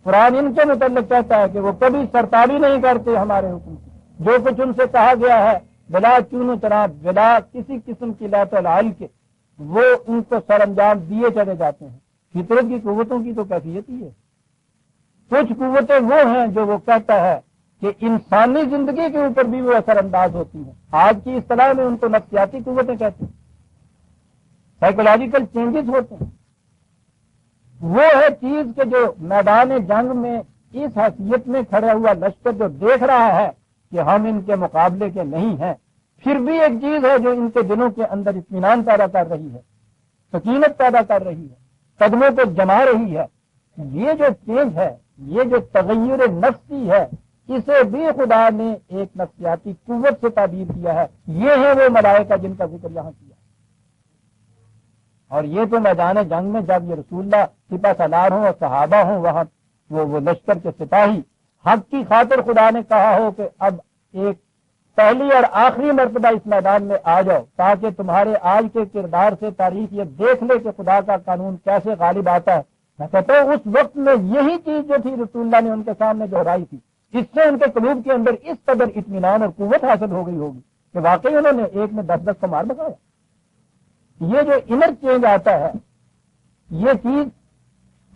قرآن ان کے متعلق کہتا ہے کہ وہ کبھی سرتابی نہیں کرتے ہمارے حکم کی. جو کچھ ان سے کہا گیا ہے بلا چون و چراب بلا کسی قسم کی لات العال کے، وہ ان کو سر انجام دیے چلے جاتے ہیں. فطرت کی قوتوں کی تو کیفیت ہی ہے. کچھ قوتیں وہ ہیں جو وہ کہتا ہے کہ انسانی زندگی کے اوپر بھی وہ اثر انداز ہوتی ہیں. آج کی اصطلاح میں ان کو نفسیاتی قوتیں کہتے ہیں. سائیکولوجیکل چینجز ہوتے ہیں. وہ ہے چیز کہ جو میدان جنگ میں اس حیثیت میں کھڑا ہوا لشکر جو دیکھ رہا ہے کہ ہم ان کے مقابلے کے نہیں ہیں، پھر بھی ایک چیز ہے جو ان کے دلوں کے اندر اطمینان پیدا کر رہی ہے، سکینت پیدا کر رہی ہے، قدموں کو جما رہی ہے. یہ جو چینج ہے، یہ جو تغیر نفسی ہے، اسے بھی خدا نے ایک نفسیاتی قوت سے تعبیر کیا ہے. یہ ہے وہ ملائکہ جن کا ذکر یہاں کیا. اور یہ تو میدان جنگ میں جب یہ رسول اللہ سپہ سالار ہوں اور صحابہ ہوں، وہاں وہ لشکر کے سپاہی حق کی خاطر خدا نے کہا ہو کہ اب ایک پہلی اور آخری مرتبہ اس میدان میں آ جاؤ تاکہ تمہارے آج کے کردار سے تاریخ یہ دیکھ لے کہ خدا کا قانون کیسے غالب آتا ہے. میں کہتا ہوں اس وقت میں یہی چیز جو تھی رسول اللہ نے ان کے سامنے دہرائی تھی، اس سے ان کے قلوب کے اندر اس قدر اطمینان اور قوت حاصل ہو گئی ہوگی کہ واقعی انہوں نے ایک میں 10 کو مار بکایا. یہ جو انر چینج آتا ہے یہ چیز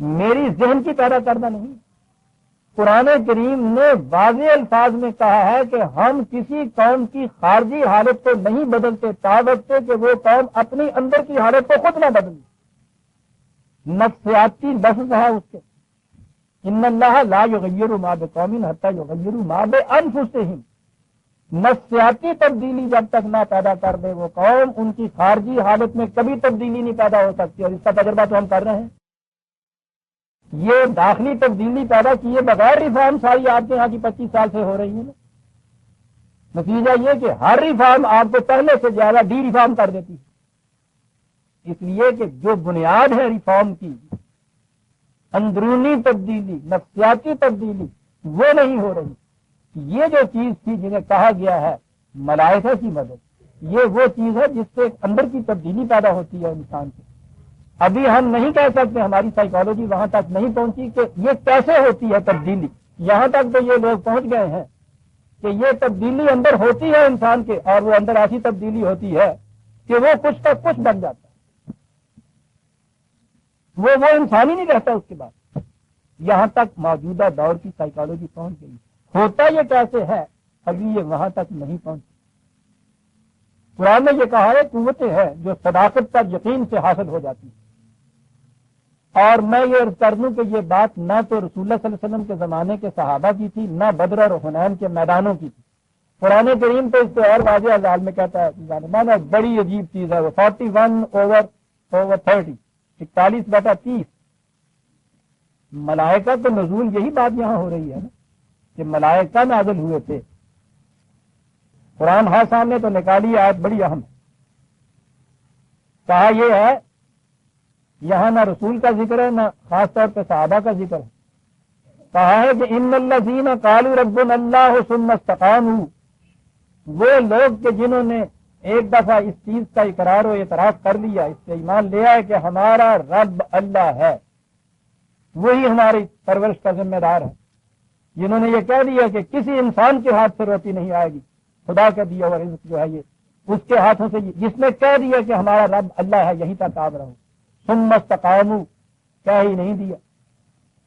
میری ذہن کی پیدا کرنا نہیں. قرآن کریم نے واضح الفاظ میں کہا ہے کہ ہم کسی قوم کی خارجی حالت کو نہیں بدلتے تاوقتے کہ وہ قوم اپنی اندر کی حالت کو خود نہ بدلے. نفسیاتی لفظ ہے اس کے. ان اللہ لا یغیر ما بقوم حتی یغیروا ما بانفسہم. نفسیاتی تبدیلی جب تک نہ پیدا کر دے وہ قوم ان کی خارجی حالت میں کبھی تبدیلی نہیں پیدا ہو سکتی. اور اس کا تجربہ تو ہم کر رہے ہیں. یہ داخلی تبدیلی پیدا کیے بغیر ریفارم ساری آپ کے یہاں کی 25 سال سے ہو رہی ہے. نتیجہ یہ کہ ہر ریفارم آپ کو پہلے سے زیادہ ڈی ریفارم کر دیتی ہے. اس لیے کہ جو بنیاد ہے ریفارم کی اندرونی تبدیلی نفسیاتی تبدیلی وہ نہیں ہو رہی. یہ جو چیز تھی جنہیں کہا گیا ہے ملائکہ کی مدد یہ وہ چیز ہے جس سے اندر کی تبدیلی پیدا ہوتی ہے انسان کی. ابھی ہم نہیں کہہ سکتے ہماری سائیکالوجی وہاں تک نہیں پہنچی کہ یہ کیسے ہوتی ہے تبدیلی. یہاں تک تو یہ لوگ پہنچ گئے ہیں کہ یہ تبدیلی اندر ہوتی ہے انسان کے اور وہ اندر ایسی تبدیلی ہوتی ہے کہ وہ کچھ تک کچھ بن جاتا ہے. وہ انسان ہی نہیں رہتا اس کے بعد. یہاں تک موجودہ دور کی سائیکالوجی پہنچ گئی. ہوتا یہ کیسے ہے ابھی یہ وہاں تک نہیں پہنچی. قرآن نے یہ کہا ہے قوتیں ہیں جو صداقت پر یقین سے حاصل ہو جاتی ہیں. اور میں یہ عرض کر دوں کہ یہ بات نہ تو رسول اللہ صلی اللہ علیہ وسلم کے زمانے کے صحابہ کی تھی نہ بدر اور حنین کے میدانوں کی تھی. قرآن کریم تو اس سے اور واضح انداز میں کہتا ہے مانا بڑی عجیب چیز ہے وہ 41/30 41/30 ملائکہ تو نزول یہی بات یہاں ہو رہی ہے نا کہ ملائکہ نازل ہوئے تھے. قرآن ہر سامنے تو نکالی آیت بڑی اہم ہے. کہا یہ ہے یہاں نہ رسول کا ذکر ہے نہ خاص طور پہ صحابہ کا ذکر ہے. کہا ہے کہ ان الذین قالوا ربنا اللہ ثم استقاموا. وہ لوگ کہ جنہوں نے ایک دفعہ اس چیز کا اقرار و اعتراف کر لیا اس سے ایمان لیا ہے کہ ہمارا رب اللہ ہے وہی ہماری پرورش کا ذمہ دار ہے. جنہوں نے یہ کہہ دیا کہ کسی انسان کے ہاتھ سے روٹی نہیں آئے گی خدا کا دیا ہوا رزق جو ہے یہ اس کے ہاتھوں سے جس نے کہہ دیا کہ ہمارا رب اللہ ہے یہیں تک آپ رہو. ثم استقاموا کہہ ہی نہیں دیا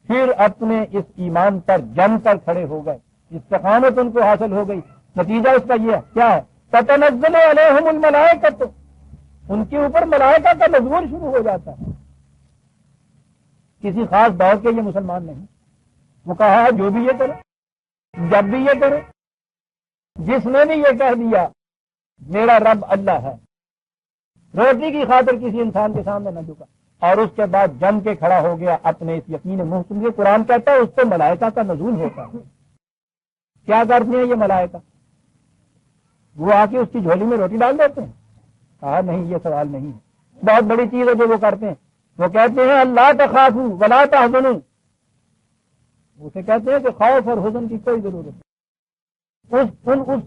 پھر اپنے اس ایمان پر جم کر کھڑے ہو گئے. استقامت ان کو حاصل ہو گئی. نتیجہ اس کا یہ کیا ہے تتنزل علیہم الملائکۃ. ان کے اوپر ملائکہ کا نزول شروع ہو جاتا ہے. کسی خاص دور کے یہ مسلمان نہیں. وہ کہا ہے جو بھی یہ کرے جب بھی یہ کرے جس نے بھی یہ کہہ دیا میرا رب اللہ ہے روٹی کی خاطر کسی انسان کے سامنے نہ جھکا اور اس کے بعد جم کے کھڑا ہو گیا اپنے اس یقین محکم. یہ قرآن کہتا ہے اس پہ ملائکہ کا نزول ہوتا ہے. کیا کرتے ہیں یہ ملائکہ وہ آ کے اس کی جھولی میں روٹی ڈال دیتے ہیں. کہا نہیں یہ سوال نہیں ہے. بہت بڑی چیز ہے جو وہ کرتے ہیں. وہ کہتے ہیں اللہ تخافوا ولا تحزنوا. اسے کہتے ہیں کہ خوف اور حزن کی کوئی ضرورت نہیں.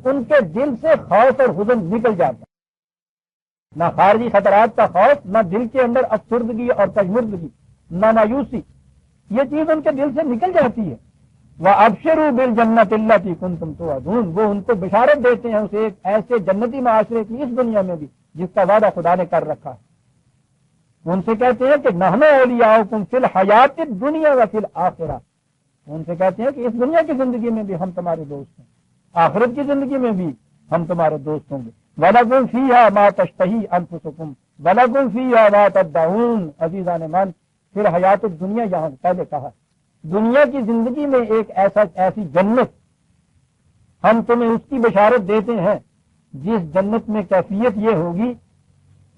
ان کے دل سے خوف اور حزن نکل جاتا ہے. نہ خارجی خطرات کا خوف نہ دل کے اندر افسردگی اور تجمردگی نہ مایوسی. یہ چیز ان کے دل سے نکل جاتی ہے. وَأَبْشِرُوا بِالْجَنَّةِ الَّتِي كُنتُمْ تُوعَدُونَ. وہ ان کو بشارت دیتے ہیں اسے ایک ایسے جنتی معاشرے کی اس دنیا میں بھی جس کا وعدہ خدا نے کر رکھا ہے. ان سے کہتے ہیں کہ نحن اولیاؤکم فی الحیات الدنیا وفی الآخرہ. ان سے کہتے ہیں کہ اس دنیا کی زندگی میں بھی ہم تمہارے دوست ہیں آخرت کی زندگی میں بھی ہم تمہارے دوست ہوں گے. وَلَكُمْ فِيهَا مَا تَشْتَهِي أَنفُسُكُمْ وَلَكُمْ فِيهَا مَا تَدَّعُونَ. عزیزان مان پھر حیات الدنیا یہاں پہلے کہا دنیا کی زندگی میں ایک ایسی جنت ہم تمہیں اس کی بشارت دیتے ہیں جس جنت میں کیفیت یہ ہوگی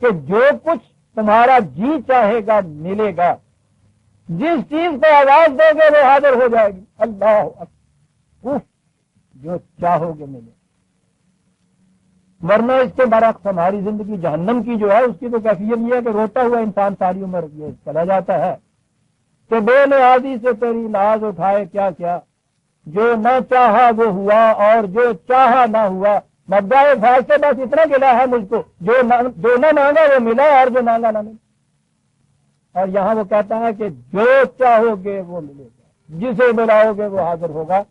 کہ جو کچھ تمہارا جی چاہے گا ملے گا. جس چیز کو آواز دو گے وہ حاضر ہو جائے گی. اللہ اکبر. جو چاہو گے ملے. ورنہ اس کے برعکس ہماری زندگی جہنم کی جو ہے اس کی تو کیفیت یہ ہے کہ روتا ہوا انسان ساری عمر یہ چلا جاتا ہے کہ بے نیازی سے تیری لاز اٹھائے کیا کیا. جو نہ چاہا وہ ہوا اور جو چاہا نہ ہوا. مبدائے فاض سے بس اتنا گلا ہے مجھ کو جو نہ مانگا وہ ملا اور جو مانگا نہ ملا. اور یہاں وہ کہتا ہے کہ جو چاہو گے وہ ملے گا جسے بلاؤ گے وہ حاضر ہوگا.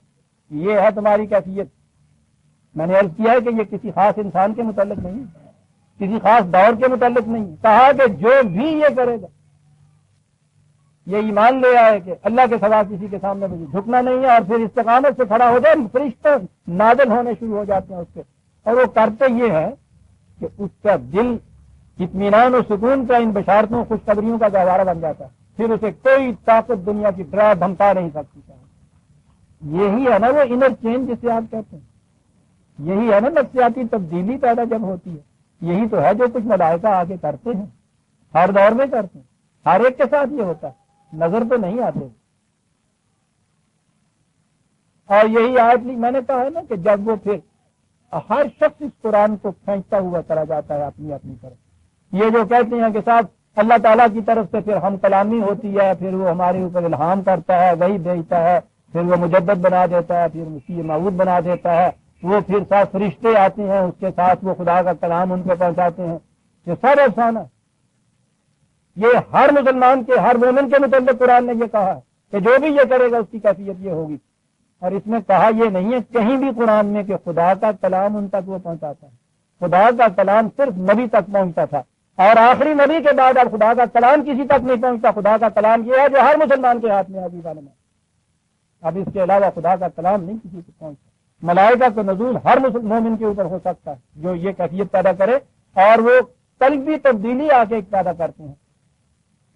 یہ ہے تمہاری کیفیت. میں نے عرض کیا ہے کہ یہ کسی خاص انسان کے متعلق نہیں، کسی خاص دور کے متعلق نہیں، کہا کہ جو بھی یہ کرے گا یہ ایمان لے آئے کہ اللہ کے سوا کسی کے سامنے مجھے جھکنا نہیں ہے، اور پھر استقامت سے کھڑا ہو جائے، فرشتے نازل ہونے شروع ہو جاتے ہیں اس پہ، اور وہ کرتے یہ ہے کہ اس کا دل اطمینان و سکون کا ان بشارتوں خوشخبریوں کا گہوارہ بن جاتا ہے، پھر اسے کوئی طاقت دنیا کی ڈرا دھمکا نہیں سکتی۔ یہی ہے نا وہ انر چینج جسے آپ کہتے ہیں، یہی ہے نا نفسیاتی تبدیلی پیدا جب ہوتی ہے، یہی تو ہے جو کچھ ملائکہ آگے کرتے ہیں، ہر دور میں کرتے ہیں، ہر ایک کے ساتھ یہ ہوتا ہے، نظر تو نہیں آتے۔ اور یہی آیت میں نے کہا ہے نا کہ جب وہ پھر ہر شخص اس قرآن کو کھینچتا ہوا چلا جاتا ہے اپنی اپنی طرف، یہ جو کہتے ہیں کہ صاحب اللہ تعالیٰ کی طرف سے پھر ہم کلامی ہوتی ہے، پھر وہ ہمارے اوپر الہام کرتا ہے، وہی بھیجتا ہے، پھر وہ مجدد بنا دیتا ہے، پھر مسیح موعود بنا دیتا ہے، وہ پھر ساتھ فرشتے آتے ہیں، اس کے ساتھ وہ خدا کا کلام ان کو پہنچاتے ہیں، یہ سب افسانہ۔ یہ ہر مسلمان کے، ہر مومن کے متعلق قرآن نے یہ کہا ہے کہ جو بھی یہ کرے گا اس کی کیفیت یہ ہوگی، اور اس میں کہا یہ نہیں ہے کہیں بھی قرآن میں کہ خدا کا کلام ان تک وہ پہنچاتا ہے، خدا کا کلام صرف نبی تک پہنچتا تھا، اور آخری نبی کے بعد اب خدا کا کلام کسی تک نہیں پہنچتا۔ خدا کا کلام یہ ہے جو ہر مسلمان کے ہاتھ میں ہے، عزیز عالم، اب اس کے علاوہ خدا کا کلام نہیں کسی تک پہنچتا۔ ملائکہ کا نزول ہر مومن کے اوپر ہو سکتا ہے جو یہ کیفیت پیدا کرے، اور وہ قلبی تبدیلی آ کے پیدا کرتے ہیں۔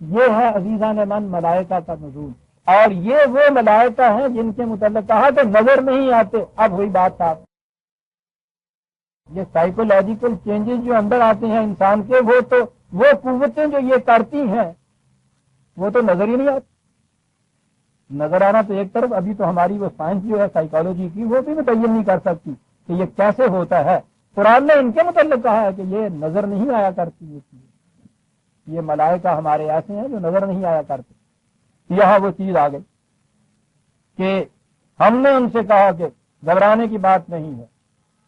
یہ ہے عزیزان من ملائکہ کا نزول، اور یہ وہ ملائکہ ہیں جن کے متعلق کہا کہ نظر نہیں آتے۔ اب ہوئی بات صاحب، یہ سائیکولوجیکل چینجز جو اندر آتے ہیں انسان کے، وہ قوتیں جو یہ کرتی ہیں وہ تو نظر ہی نہیں آتی۔ نظر آنا تو ایک طرف، ابھی تو ہماری وہ سائنس جو ہے سائیکالوجی کی، وہ بھی متعین نہیں کر سکتی کہ یہ کیسے ہوتا ہے۔ قرآن نے ان کے متعلق کہا ہے کہ یہ نظر نہیں آیا کرتی، یہ ملائکہ ہمارے ایسے ہیں جو نظر نہیں آیا کرتے۔ یہاں وہ چیز آ گئی کہ ہم نے ان سے کہا کہ گھبرانے کی بات نہیں ہے،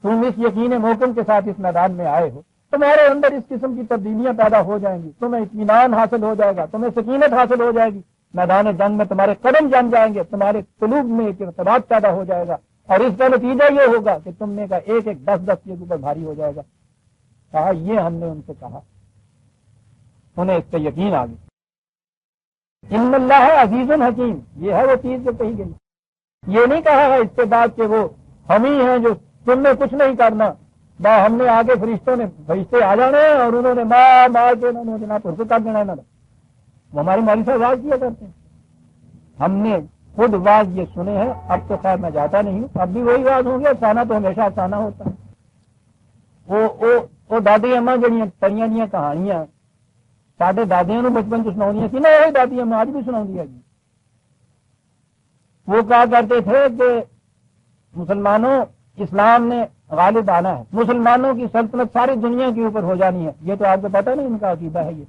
تم اس یقین محکم کے ساتھ اس میدان میں آئے ہو، تمہارے اندر اس قسم کی تبدیلیاں پیدا ہو جائیں گی، تمہیں اطمینان حاصل ہو جائے گا، تمہیں سکینت حاصل ہو جائے گی، میدان جنگ میں تمہارے قدم جم جائیں گے، تمہارے قلوب میں ایک ارتباط پیدا ہو جائے گا، اور اس کا نتیجہ یہ ہوگا کہ تم نے کا ایک ایک 10 کے اوپر بھاری ہو جائے گا۔ کہا یہ ہم نے ان سے کہا، انہیں اس کا یقین آ گیا۔ ان اللہ عزیز حکیم، یہ ہے وہ چیز جو کہی گئی۔ یہ نہیں کہا ہے اس کے بعد کہ وہ ہم ہی ہیں جو تم نے کچھ نہیں کرنا، ہم نے آگے فرشتے آ جانے ہیں اور انہوں نے مار کے انہوں نے جناب کر دینا ہے۔ وہ ہمارے مولوی صاحب واز کیا کرتے ہیں، ہم نے خود واز یہ سنے ہیں، اب تو خیر میں جاتا نہیں ہوں، اب بھی وہی واز ہوں گے، افسانہ تو ہمیشہ افسانہ ہوتا ہے۔ وہ دادی اماں جڑیاں پریاں دیاں کہانیاں ساڈے دادیاں بچپن چ سناؤں سی نا، وہی دادی اماں آج بھی سناؤں گی۔ وہ کہا کرتے تھے کہ مسلمانوں اسلام نے غالب آنا ہے، مسلمانوں کی سلطنت ساری دنیا کے اوپر ہو جانی ہے۔ یہ تو آپ کو پتا نہیں ان کا عقیدہ ہے یہ،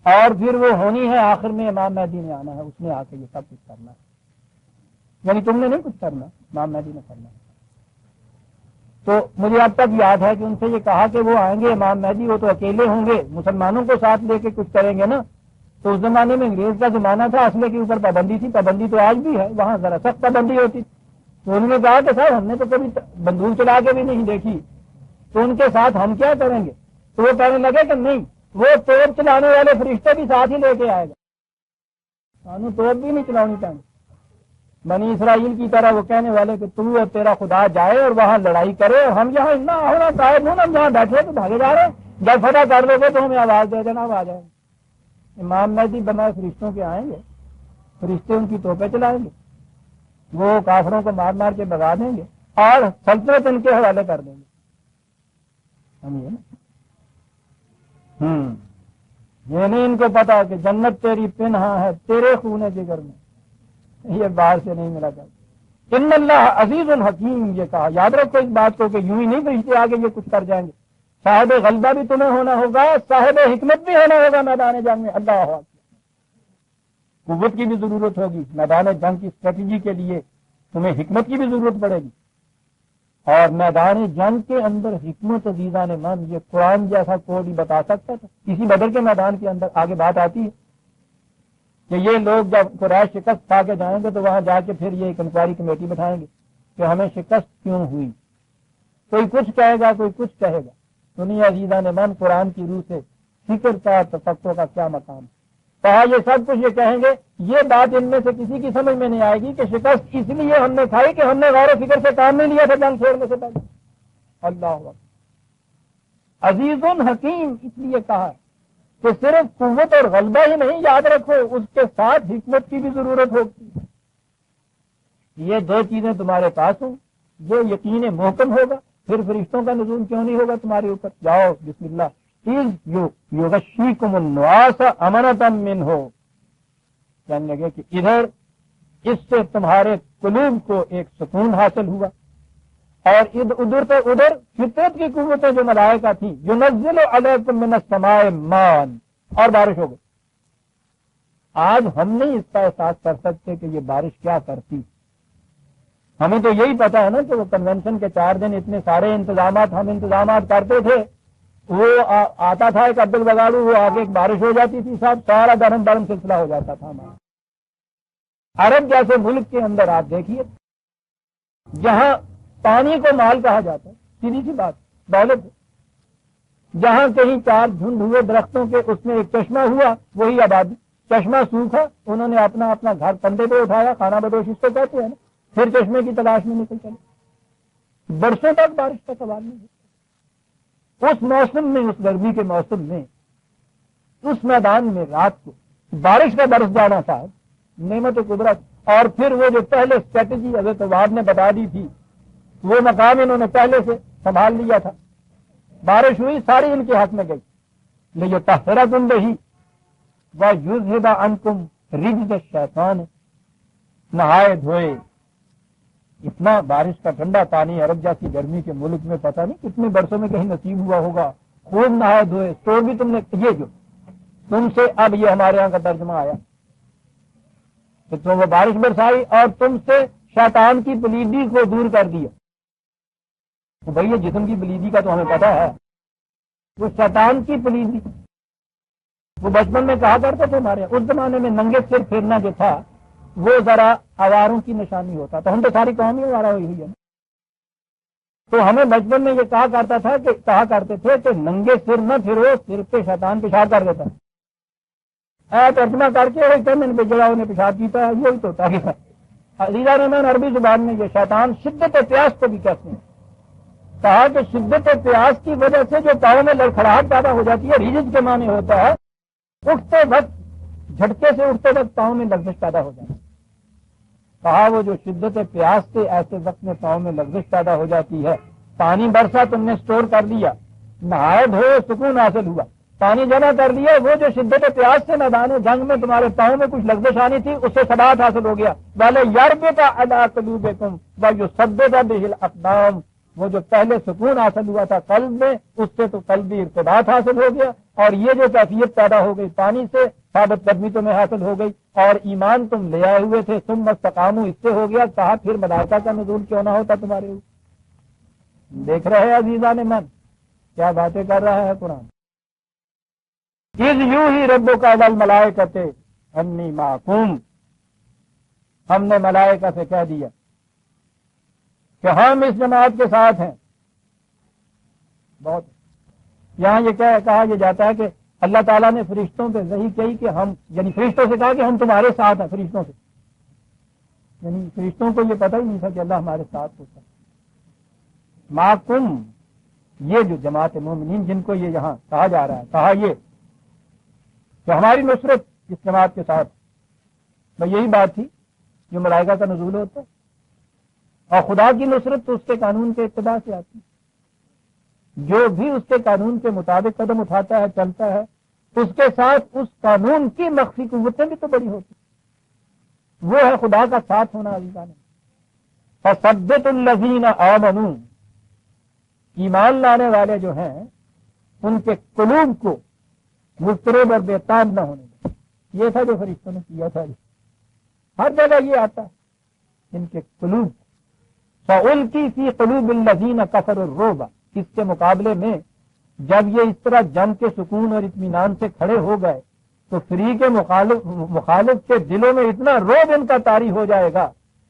اور پھر وہ ہونی ہے آخر میں امام مہدی نے آنا ہے، اس نے آ کے یہ سب کچھ کرنا ہے، یعنی تم نے نہیں کچھ کرنا، امام مہدی نے کرنا ہے۔ تو مجھے اب تک یاد ہے کہ ان سے یہ کہا کہ وہ آئیں گے امام مہدی، وہ تو اکیلے ہوں گے، مسلمانوں کو ساتھ لے کے کچھ کریں گے نا۔ تو اس زمانے میں انگریز کا زمانہ تھا، اسلحے کے اوپر پابندی تھی، پابندی تو آج بھی ہے، وہاں ذرا سخت پابندی ہوتی تھی۔ تو انہوں نے کہا کہ صاحب ہم نے تو کبھی بندوق چلا کے بھی نہیں دیکھی، تو ان کے ساتھ ہم کیا کریں گے؟ تو وہ کہنے لگے کہ نہیں، وہ توپ چلانے والے فرشتے بھی ساتھ ہی لے کے آئے گا، سانو توپ بھی نہیں چلانی چاہیے۔ بنی اسرائیل کی طرح وہ کہنے والے کہ تو اور تیرا خدا جائے اور وہاں لڑائی کرے، اور ہم یہاں اتنا ہونا قائد ہوں، ہم جہاں بیٹھے تو بھاگے جا رہے ہیں، جب فتح کر لو گے تو ہمیں آواز دے دینا، آ جائیں گے۔ امام مہدی بنائے فرشتوں کے آئیں گے، فرشتے ان کی توپیں چلائیں گے، وہ کافروں کو مار مار کے بگا دیں گے اور سلطنت ان کے حوالے کر دیں گے۔ یہ نہیں ان کو پتا کہ جنت تیری پنہاں ہے تیرے خون جگر میں، یہ باہر سے نہیں ملا جاتا۔ ان اللہ عزیز الحکیم، یہ کہا، یاد رکھو اس بات کو کہ یوں ہی نہیں فرشتے آگے یہ کچھ کر جائیں گے، صاحب غلبہ بھی تمہیں ہونا ہوگا، صاحب حکمت بھی ہونا ہوگا میدان جنگ میں۔ اللہ اکبر، قوت کی بھی ضرورت ہوگی میدان جنگ کی اسٹریٹجی کے لیے، تمہیں حکمت کی بھی ضرورت پڑے گی، اور میدان جنگ کے اندر حکمت عزیزان من یہ قرآن جیسا کوڈ ہی بتا سکتا تھا۔ کسی بدر کے میدان کے اندر آگے بات آتی ہے کہ یہ لوگ جب قریش شکست کھا کے جائیں گے تو وہاں جا کے پھر یہ ایک انکوائری کمیٹی بٹھائیں گے کہ ہمیں شکست کیوں ہوئی، کوئی کچھ کہے گا، کوئی کچھ کہے گا۔ سنیے عزیزان من، قرآن کی روح سے فکر کا، تفکر کا کیا مقام ہے۔ کہا یہ سب کچھ یہ کہیں گے، یہ بات ان میں سے کسی کی سمجھ میں نہیں آئے گی کہ شکست اس لیے ہم نے کھائی کہ ہم نے غور و فکر سے کام نہیں لیا تھا جنگ چھوڑنے سے پہلے۔ اللہ اکبر۔ عزیز حکیم اس لیے کہا کہ صرف قوت اور غلبہ ہی نہیں، یاد رکھو اس کے ساتھ حکمت کی بھی ضرورت ہوتی ہے۔ یہ دو چیزیں تمہارے پاس ہوں، جو یقین محکم ہوگا، پھر فرشتوں کا نزول کیوں نہیں ہوگا تمہارے اوپر؟ جاؤ بسم اللہ۔ یغشیکم النعاس امنۃ منہ، کہنے لگے کہ ادھر اس سے تمہارے قلوب کو ایک سکون حاصل ہوا، اور ادھر سے ادھر فطرت کی قوتیں جو ملائکہ تھیں، ینزل علیکم من السماء ماء، اور بارش ہو گئی۔ آج ہم نہیں اس کا احساس کر سکتے کہ یہ بارش کیا کرتی۔ ہمیں تو یہی پتا ہے نا کہ وہ کنونشن کے 4 دن اتنے سارے انتظامات ہم انتظامات کرتے تھے، وہ آتا تھا ایک عبد البگاڑو، وہ آگے ایک بارش ہو جاتی تھی، صاحب سارا گرم سلسلہ ہو جاتا تھا ہمارا۔ عرب جیسے ملک کے اندر آپ دیکھیے، جہاں پانی کو مال کہا جاتا ہے، سیدھی سی بات دولت، جہاں کہیں 4 جھنڈ ہوئے درختوں کے، اس میں ایک چشمہ ہوا، وہی آبادی۔ چشمہ سوکھا، انہوں نے اپنا گھر کندھے پہ اٹھایا، خانہ بدوش اس کو کہتے ہیں نا، پھر چشمے کی تلاش میں نکل چلے۔ برسوں تک بارش کا سوال نہیں ہے۔ اس موسم میں، اس گرمی کے موسم میں، اس میدان میں رات کو بارش کا برس جانا صاحب نعمت و قدرت، اور پھر وہ جو پہلے اسٹریٹجی حضرت وہاب نے بتا دی تھی، وہ مقام انہوں نے پہلے سے سنبھال لیا تھا۔ بارش ہوئی، ساری ان کے ہاتھ میں گئی۔ لیطہرکم بہ ویذھب عنکم رجز الشیطان، نہائے دھوئے۔ اتنا بارش کا ٹھنڈا پانی عرب جیسی گرمی کے ملک میں پتہ نہیں کتنے برسوں میں کہیں نصیب ہوا ہوگا۔ خوب نہائے دھوئے، تو بھی تم نے یہ جو تم سے اب یہ ہمارے یہاں کا ترجمہ آیا کہ تم وہ بارش برسائی اور تم سے شیطان کی پلیدی کو دور کر دیا۔ تو بھائی یہ جسم کی پلیدی کا تو ہمیں پتا ہے، وہ شیطان کی پلیدی وہ بچپن میں کہا کرتے تھے ہمارے، اس زمانے میں ننگے سر پھرنا جو تھا وہ ذرا آواروں کی نشانی ہوتا تھا۔ ہم تو ساری قوم ہی آوارہ ہوئی ہوئی ہے، تو ہمیں بچپن میں یہ کہا کرتے تھے کہ ننگے سر نہ پھرو، سر پہ شیطان پیشاب کر دیتا ہے۔ ترجمہ کر کے ان پہ جڑا انہیں پیشاب پیتا ہے، یہی تو ہوتا ہے۔ عزیزان من، عربی زبان میں یہ شیطان شدت پیاس کو بھی کہتے ہیں۔ کہا کہ شدت پیاس کی وجہ سے جو پاؤں میں لڑکھڑاہٹ پیدا ہو جاتی ہے، ریجز کے معنی ہوتا ہے اٹھتے وقت، جھٹکے سے اٹھتے وقت پاؤں میں لغزش پیدا ہو جاتی ہے۔ کہا وہ جو شدت پیاس سے ایسے وقت میں پاؤں میں لغزش پیدا ہو جاتی ہے، پانی برسا تم نے سٹور کر لیا، نہائے دھوئے سکون حاصل ہوا، پانی جمع کر لیا، وہ جو شدت پیاس سے میدان جنگ میں تمہارے پاؤں میں کچھ لغزش آنی تھی، اس سے ثبات حاصل ہو گیا۔ والے یربط علی قلوبکم ویثبت بہ الاقدام، وہ جو پہلے سکون حاصل ہوا تھا قلب میں، اس سے تو قلبی ارتباط حاصل ہو گیا، اور یہ جو کیفیت پیدا ہو گئی پانی سے، ثابت قدمی تمہیں حاصل ہو گئی، اور ایمان تم لے آئے ہوئے تھے، ثم استقاموا، اس سے ہو گیا۔ کہا پھر ملائکہ کا نزول کیوں نہ ہوتا تمہارے اوپر؟ دیکھ رہے عزیزان من کیا باتیں کر رہا ہے قرآن۔ اذ یوحی ربک الی الملائکۃ انی معکم، ہم نے ملائکہ سے کہہ دیا کہ ہم اس جماعت کے ساتھ ہیں۔ بہت یہاں یہ کہا یہ جاتا ہے کہ اللہ تعالیٰ نے فرشتوں پہ وحی کہی کہ ہم، یعنی فرشتوں سے کہا کہ ہم تمہارے ساتھ ہیں، فرشتوں سے، یعنی فرشتوں کو یہ پتہ ہی نہیں تھا کہ اللہ ہمارے ساتھ ہوتا ہے۔ معکم، یہ جو جماعت مومنین جن کو یہ یہاں کہا جا رہا ہے، کہا یہ کہ ہماری نصرت اس جماعت کے ساتھ، بھائی یہی بات تھی جو ملائکہ کا نزول ہوتا ہے، اور خدا کی نصرت تو اس کے قانون کے اتباع سے آتی ہے۔ جو بھی اس کے قانون کے مطابق قدم اٹھاتا ہے، چلتا ہے، اس کے ساتھ اس قانون کی مخفی قوتیں بھی تو بڑی ہوتی ہیں۔ وہ ہے خدا کا ساتھ ہونا عزیزان۔ فثبت الذین آمنوا، ایمان لانے والے جو ہیں ان کے قلوب کو مضطرب اور بےتاب نہ ہونے دیں۔ یہ تھا جو فرشتوں نے کیا تھا۔ ہر جگہ یہ آتا ہے، ان کے قلوب فَأُلْقِي فِي قُلُوبِ الَّذِينَ كَفَرُوا الرُّعْبَ، اس کے مقابلے میں جب یہ اس طرح جم کے سکون اور اطمینان سے کھڑے ہو گئے تو فریق مخالف کے دلوں میں اتنا روب ان کا طاری ہو جائے گا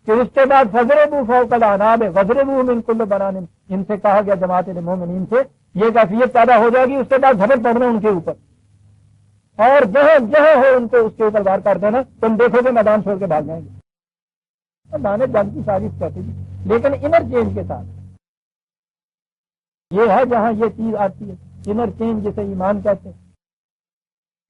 پھر اس کے بعد فضربوا فوق الاعناق وضربوا من کل بنان، ان سے کہا گیا جماعت مومنین سے یہ کیفیت پیدا ہو جائے گی، اس کے بعد جھپٹ پڑنا ان کے اوپر اور جہاں جہاں ہو ان کو اس کے اوپر وار کر دینا، تم دیکھو گے میدان چھوڑ کے بھاگ جائیں گے۔ میدان جنگ کی ساری اسٹریٹجی لیکن انر چینج کے ساتھ یہ ہے جہاں یہ چیز آتی ہے انر چینج جسے ایمان کہتے ہیں،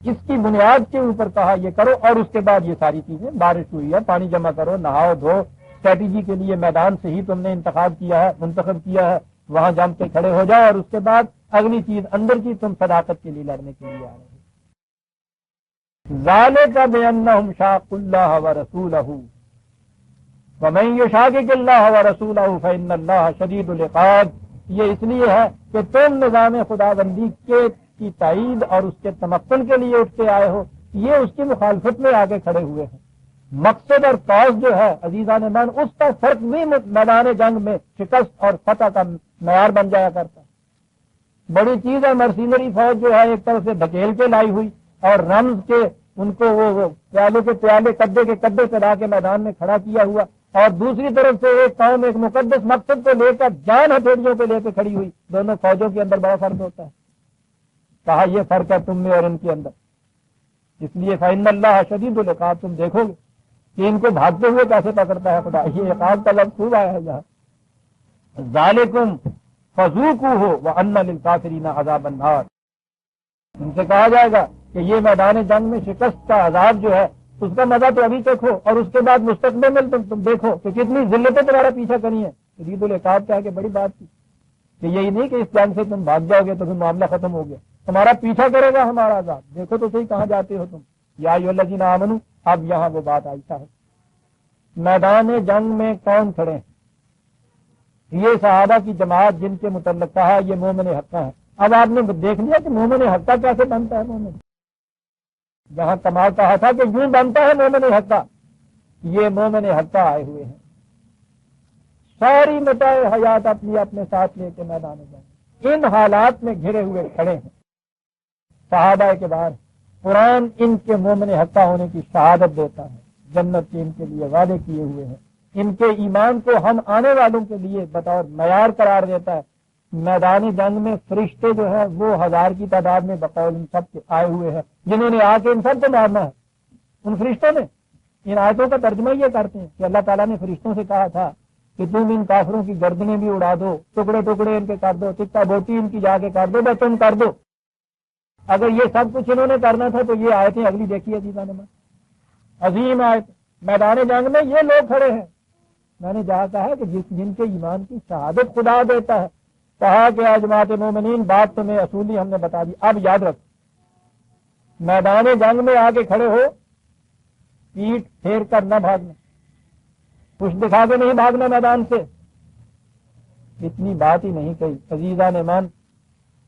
اس کی بنیاد کے اوپر کہا یہ کرو اور اس کے بعد یہ ساری چیزیں، بارش ہوئی ہے پانی جمع کرو نہاؤ دھو، اسٹریٹجی کے لیے میدان سے ہی تم نے انتخاب کیا ہے منتخب کیا ہے، وہاں جم کے کھڑے ہو جاؤ اور اس کے بعد اگلی چیز اندر کی تم صداقت کے لیے لڑنے کے لیے آ رہے ہو۔ ذالک بانہم شاقوا اللہ ورسولہ ومن یشاقق اللہ ورسولہ فإن اللہ شدید العقاب، یہ اس لیے ہے کہ تم نظام خدا بندی کی تائید اور اس کے تمکن کے لیے اٹھ کے آئے ہو، یہ اس کی مخالفت میں آگے کھڑے ہوئے ہیں۔ مقصد اور کاز جو ہے عزیزان ایمان، اس کا فرق بھی میدان جنگ میں شکست اور فتح کا معیار بن جایا کرتا ہے۔ بڑی چیز ہے مرسینری فوج جو ہے ایک طرف سے دھکیل کے لائی ہوئی اور رمز کے ان کو وہ پیالے کے پیالے قدے کے قدے سے لا کے میدان میں کھڑا کیا ہوا، اور دوسری طرف سے ایک قوم ایک مقدس مقصد کو لے کر جان ہتھیلیوں پہ لے کے کھڑی ہوئی، دونوں فوجوں کے اندر بڑا فرق ہوتا ہے۔ کہا یہ فرق ہے تم میں اور ان کے اندر، اس لیے فإن اللہ شدید العقاب، تم دیکھو گے کہ ان کو بھاگتے ہوئے کیسے پکڑتا ہے خدا، یہ عقاب کا لفظ خوب آیا ہے یہاں۔ ذالکم فذوقوہ وان للکافرین عذاب النار، ان سے کہا جائے گا کہ یہ میدان جنگ میں شکست کا عذاب جو ہے اس کا مزہ تو ابھی چکھو اور اس کے بعد مستقبل میں تم دیکھو کہ کتنی ذلتیں تمہارا پیچھا کری ہیں۔ شدید العقاب کہا کہ بڑی بات تھی کہ یہی نہیں کہ اس جنگ سے تم بھاگ جاؤ گے تو پھر معاملہ ختم ہو گیا، تمہارا پیچھا کرے گا ہمارا عذاب، دیکھو تو صحیح کہاں جاتے ہو تم۔ یا ایھا الذین آمنوا، اب یہاں وہ بات آئی ہے میدان جنگ میں کون کھڑے ہیں؟ یہ صحابہ کی جماعت جن کے متعلق کہا یہ مومن حقہ ہے۔ اب آپ نے دیکھ لیا کہ مومن حقہ کیسے بنتا ہے، مومن جہاں کمال کہا تھا کہ یوں بنتا ہے مومن حقہ، یہ مومن حقہ آئے ہوئے ہیں، ساری متاع حیات اپنی اپنے ساتھ لے کے میدان جنگ ان حالات میں گھرے ہوئے کھڑے ہیں صحابہ کے بعد۔ قرآن ان کے مومن حقہ ہونے کی شہادت دیتا ہے، جنت کے ان کے لیے وعدے کیے ہوئے ہیں، ان کے ایمان کو ہم آنے والوں کے لیے بطور معیار قرار دیتا ہے۔ میدان جنگ میں فرشتے جو ہے وہ 1000 کی تعداد میں بقول ان سب کے آئے ہوئے ہیں، جنہوں نے آ کے ان سب کو مارنا ہے۔ ان فرشتوں نے ان آیتوں کا ترجمہ یہ کرتے ہیں کہ اللہ تعالیٰ نے فرشتوں سے کہا تھا کہ تم ان کافروں کی گردنیں بھی اڑا دو، ٹکڑے ٹکڑے ان کے کر دو، ٹکا بوٹی ان کی جا کے کر دو، بس تم کر دو۔ اگر یہ سب کچھ انہوں نے کرنا تھا تو یہ آیتیں اگلی دیکھیے عظیم آیت، میدان جنگ میں یہ لوگ کھڑے ہیں۔ میں نے جہاں کہا کہ جن کے ایمان کی شہادت خدا دیتا ہے، کہا کہ جماعت مومنین بات تمہیں اصولی ہم نے بتا دی، اب یاد رکھ میدان جنگ میں آ کے کھڑے ہو، پیٹ پھیر کر نہ بھاگنا، کچھ دکھا کے نہیں بھاگنا میدان سے، اتنی بات ہی نہیں کہی عزیزان ایمان۔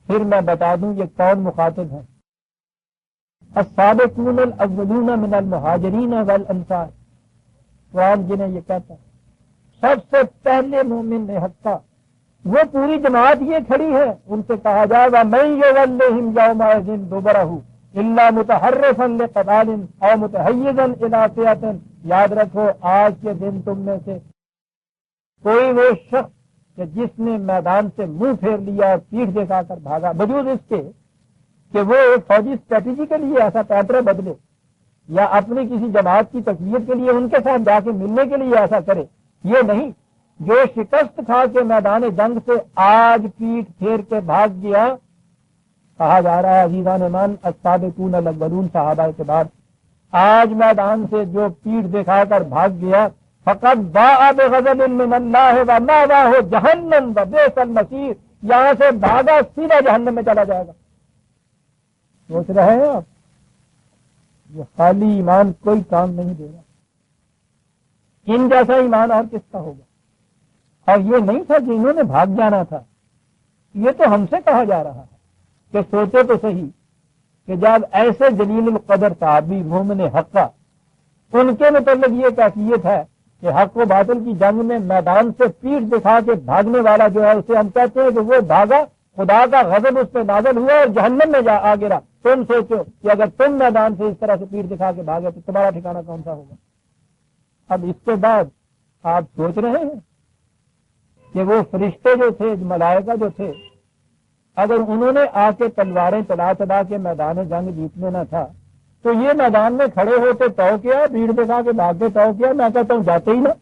پھر میں بتا دوں یہ کون مخاطب ہے، السابقون الاولون من المہاجرین والانصار، قرآن جنہیں یہ کہتا ہے سب سے پہلے مومن حقہ، وہ پوری جماعت یہ کھڑی ہے، ان سے کہا جائے گا من یولہم یومئذ دبرہ الا متحرفا لقتال او متحیزا الی فئۃ، یاد رکھو آج کے دن تم میں سے کوئی وہ شخص کہ جس نے میدان سے منہ پھیر لیا اور پیٹھ دکھا کر بھاگا، بجوز اس کے کہ وہ ایک فوجی اسٹریٹجی کے لیے ایسا پیترا بدلے یا اپنی کسی جماعت کی تقویت کے لیے ان کے ساتھ جا کے ملنے کے لیے ایسا کرے، یہ نہیں، جو شکست کھا کے میدان جنگ سے آج پیٹھ پھیر کے بھاگ گیا، کہا جا رہا ہے عزیزان ایمان السابقون الاولون صحابہ کے بعد، آج میدان سے جو پیٹھ دکھا کر بھاگ گیا فقط باء بغضب من اللہ ومأواہ جہنم وبئس المصیر، یہاں سے بھاگا سیدھا جہنم میں چلا جائے گا۔ سوچ رہے ہیں آپ یہ خالی ایمان کوئی کام نہیں دے گا، ان جیسا ایمان اور کس کا ہوگا؟ اور یہ نہیں تھا کہ انہوں نے بھاگ جانا تھا، یہ تو ہم سے کہا جا رہا ہے کہ سوچے تو صحیح کہ جب ایسے جلیل القدر صحابی مومن حقہ، ان کے متعلق یہ کیفیت ہے کہ حق و باطل کی جنگ میں میدان سے پیٹھ دکھا کے بھاگنے والا جو ہے اسے ہم کہتے ہیں کہ وہ بھاگا، خدا کا غضب اس پہ نازل ہوا اور جہنم میں آ گرا۔ تم سوچو کہ اگر تم میدان سے اس طرح سے پیٹھ دکھا کے بھاگے تو تمہارا ٹھکانہ کون سا ہوگا؟ اب اس کے بعد آپ سوچ رہے ہیں کہ وہ فرشتے جو تھے، ملائکہ جو تھے، اگر انہوں نے آ کے تلواریں چلا چلا کے میدان جنگ جیتنے نہ تھا تو یہ میدان میں کھڑے ہوتے تو کیا، بھیڑ دکھا کے بھاگتے تو کیا، میں کہتا ہوں جاتے ہی نا۔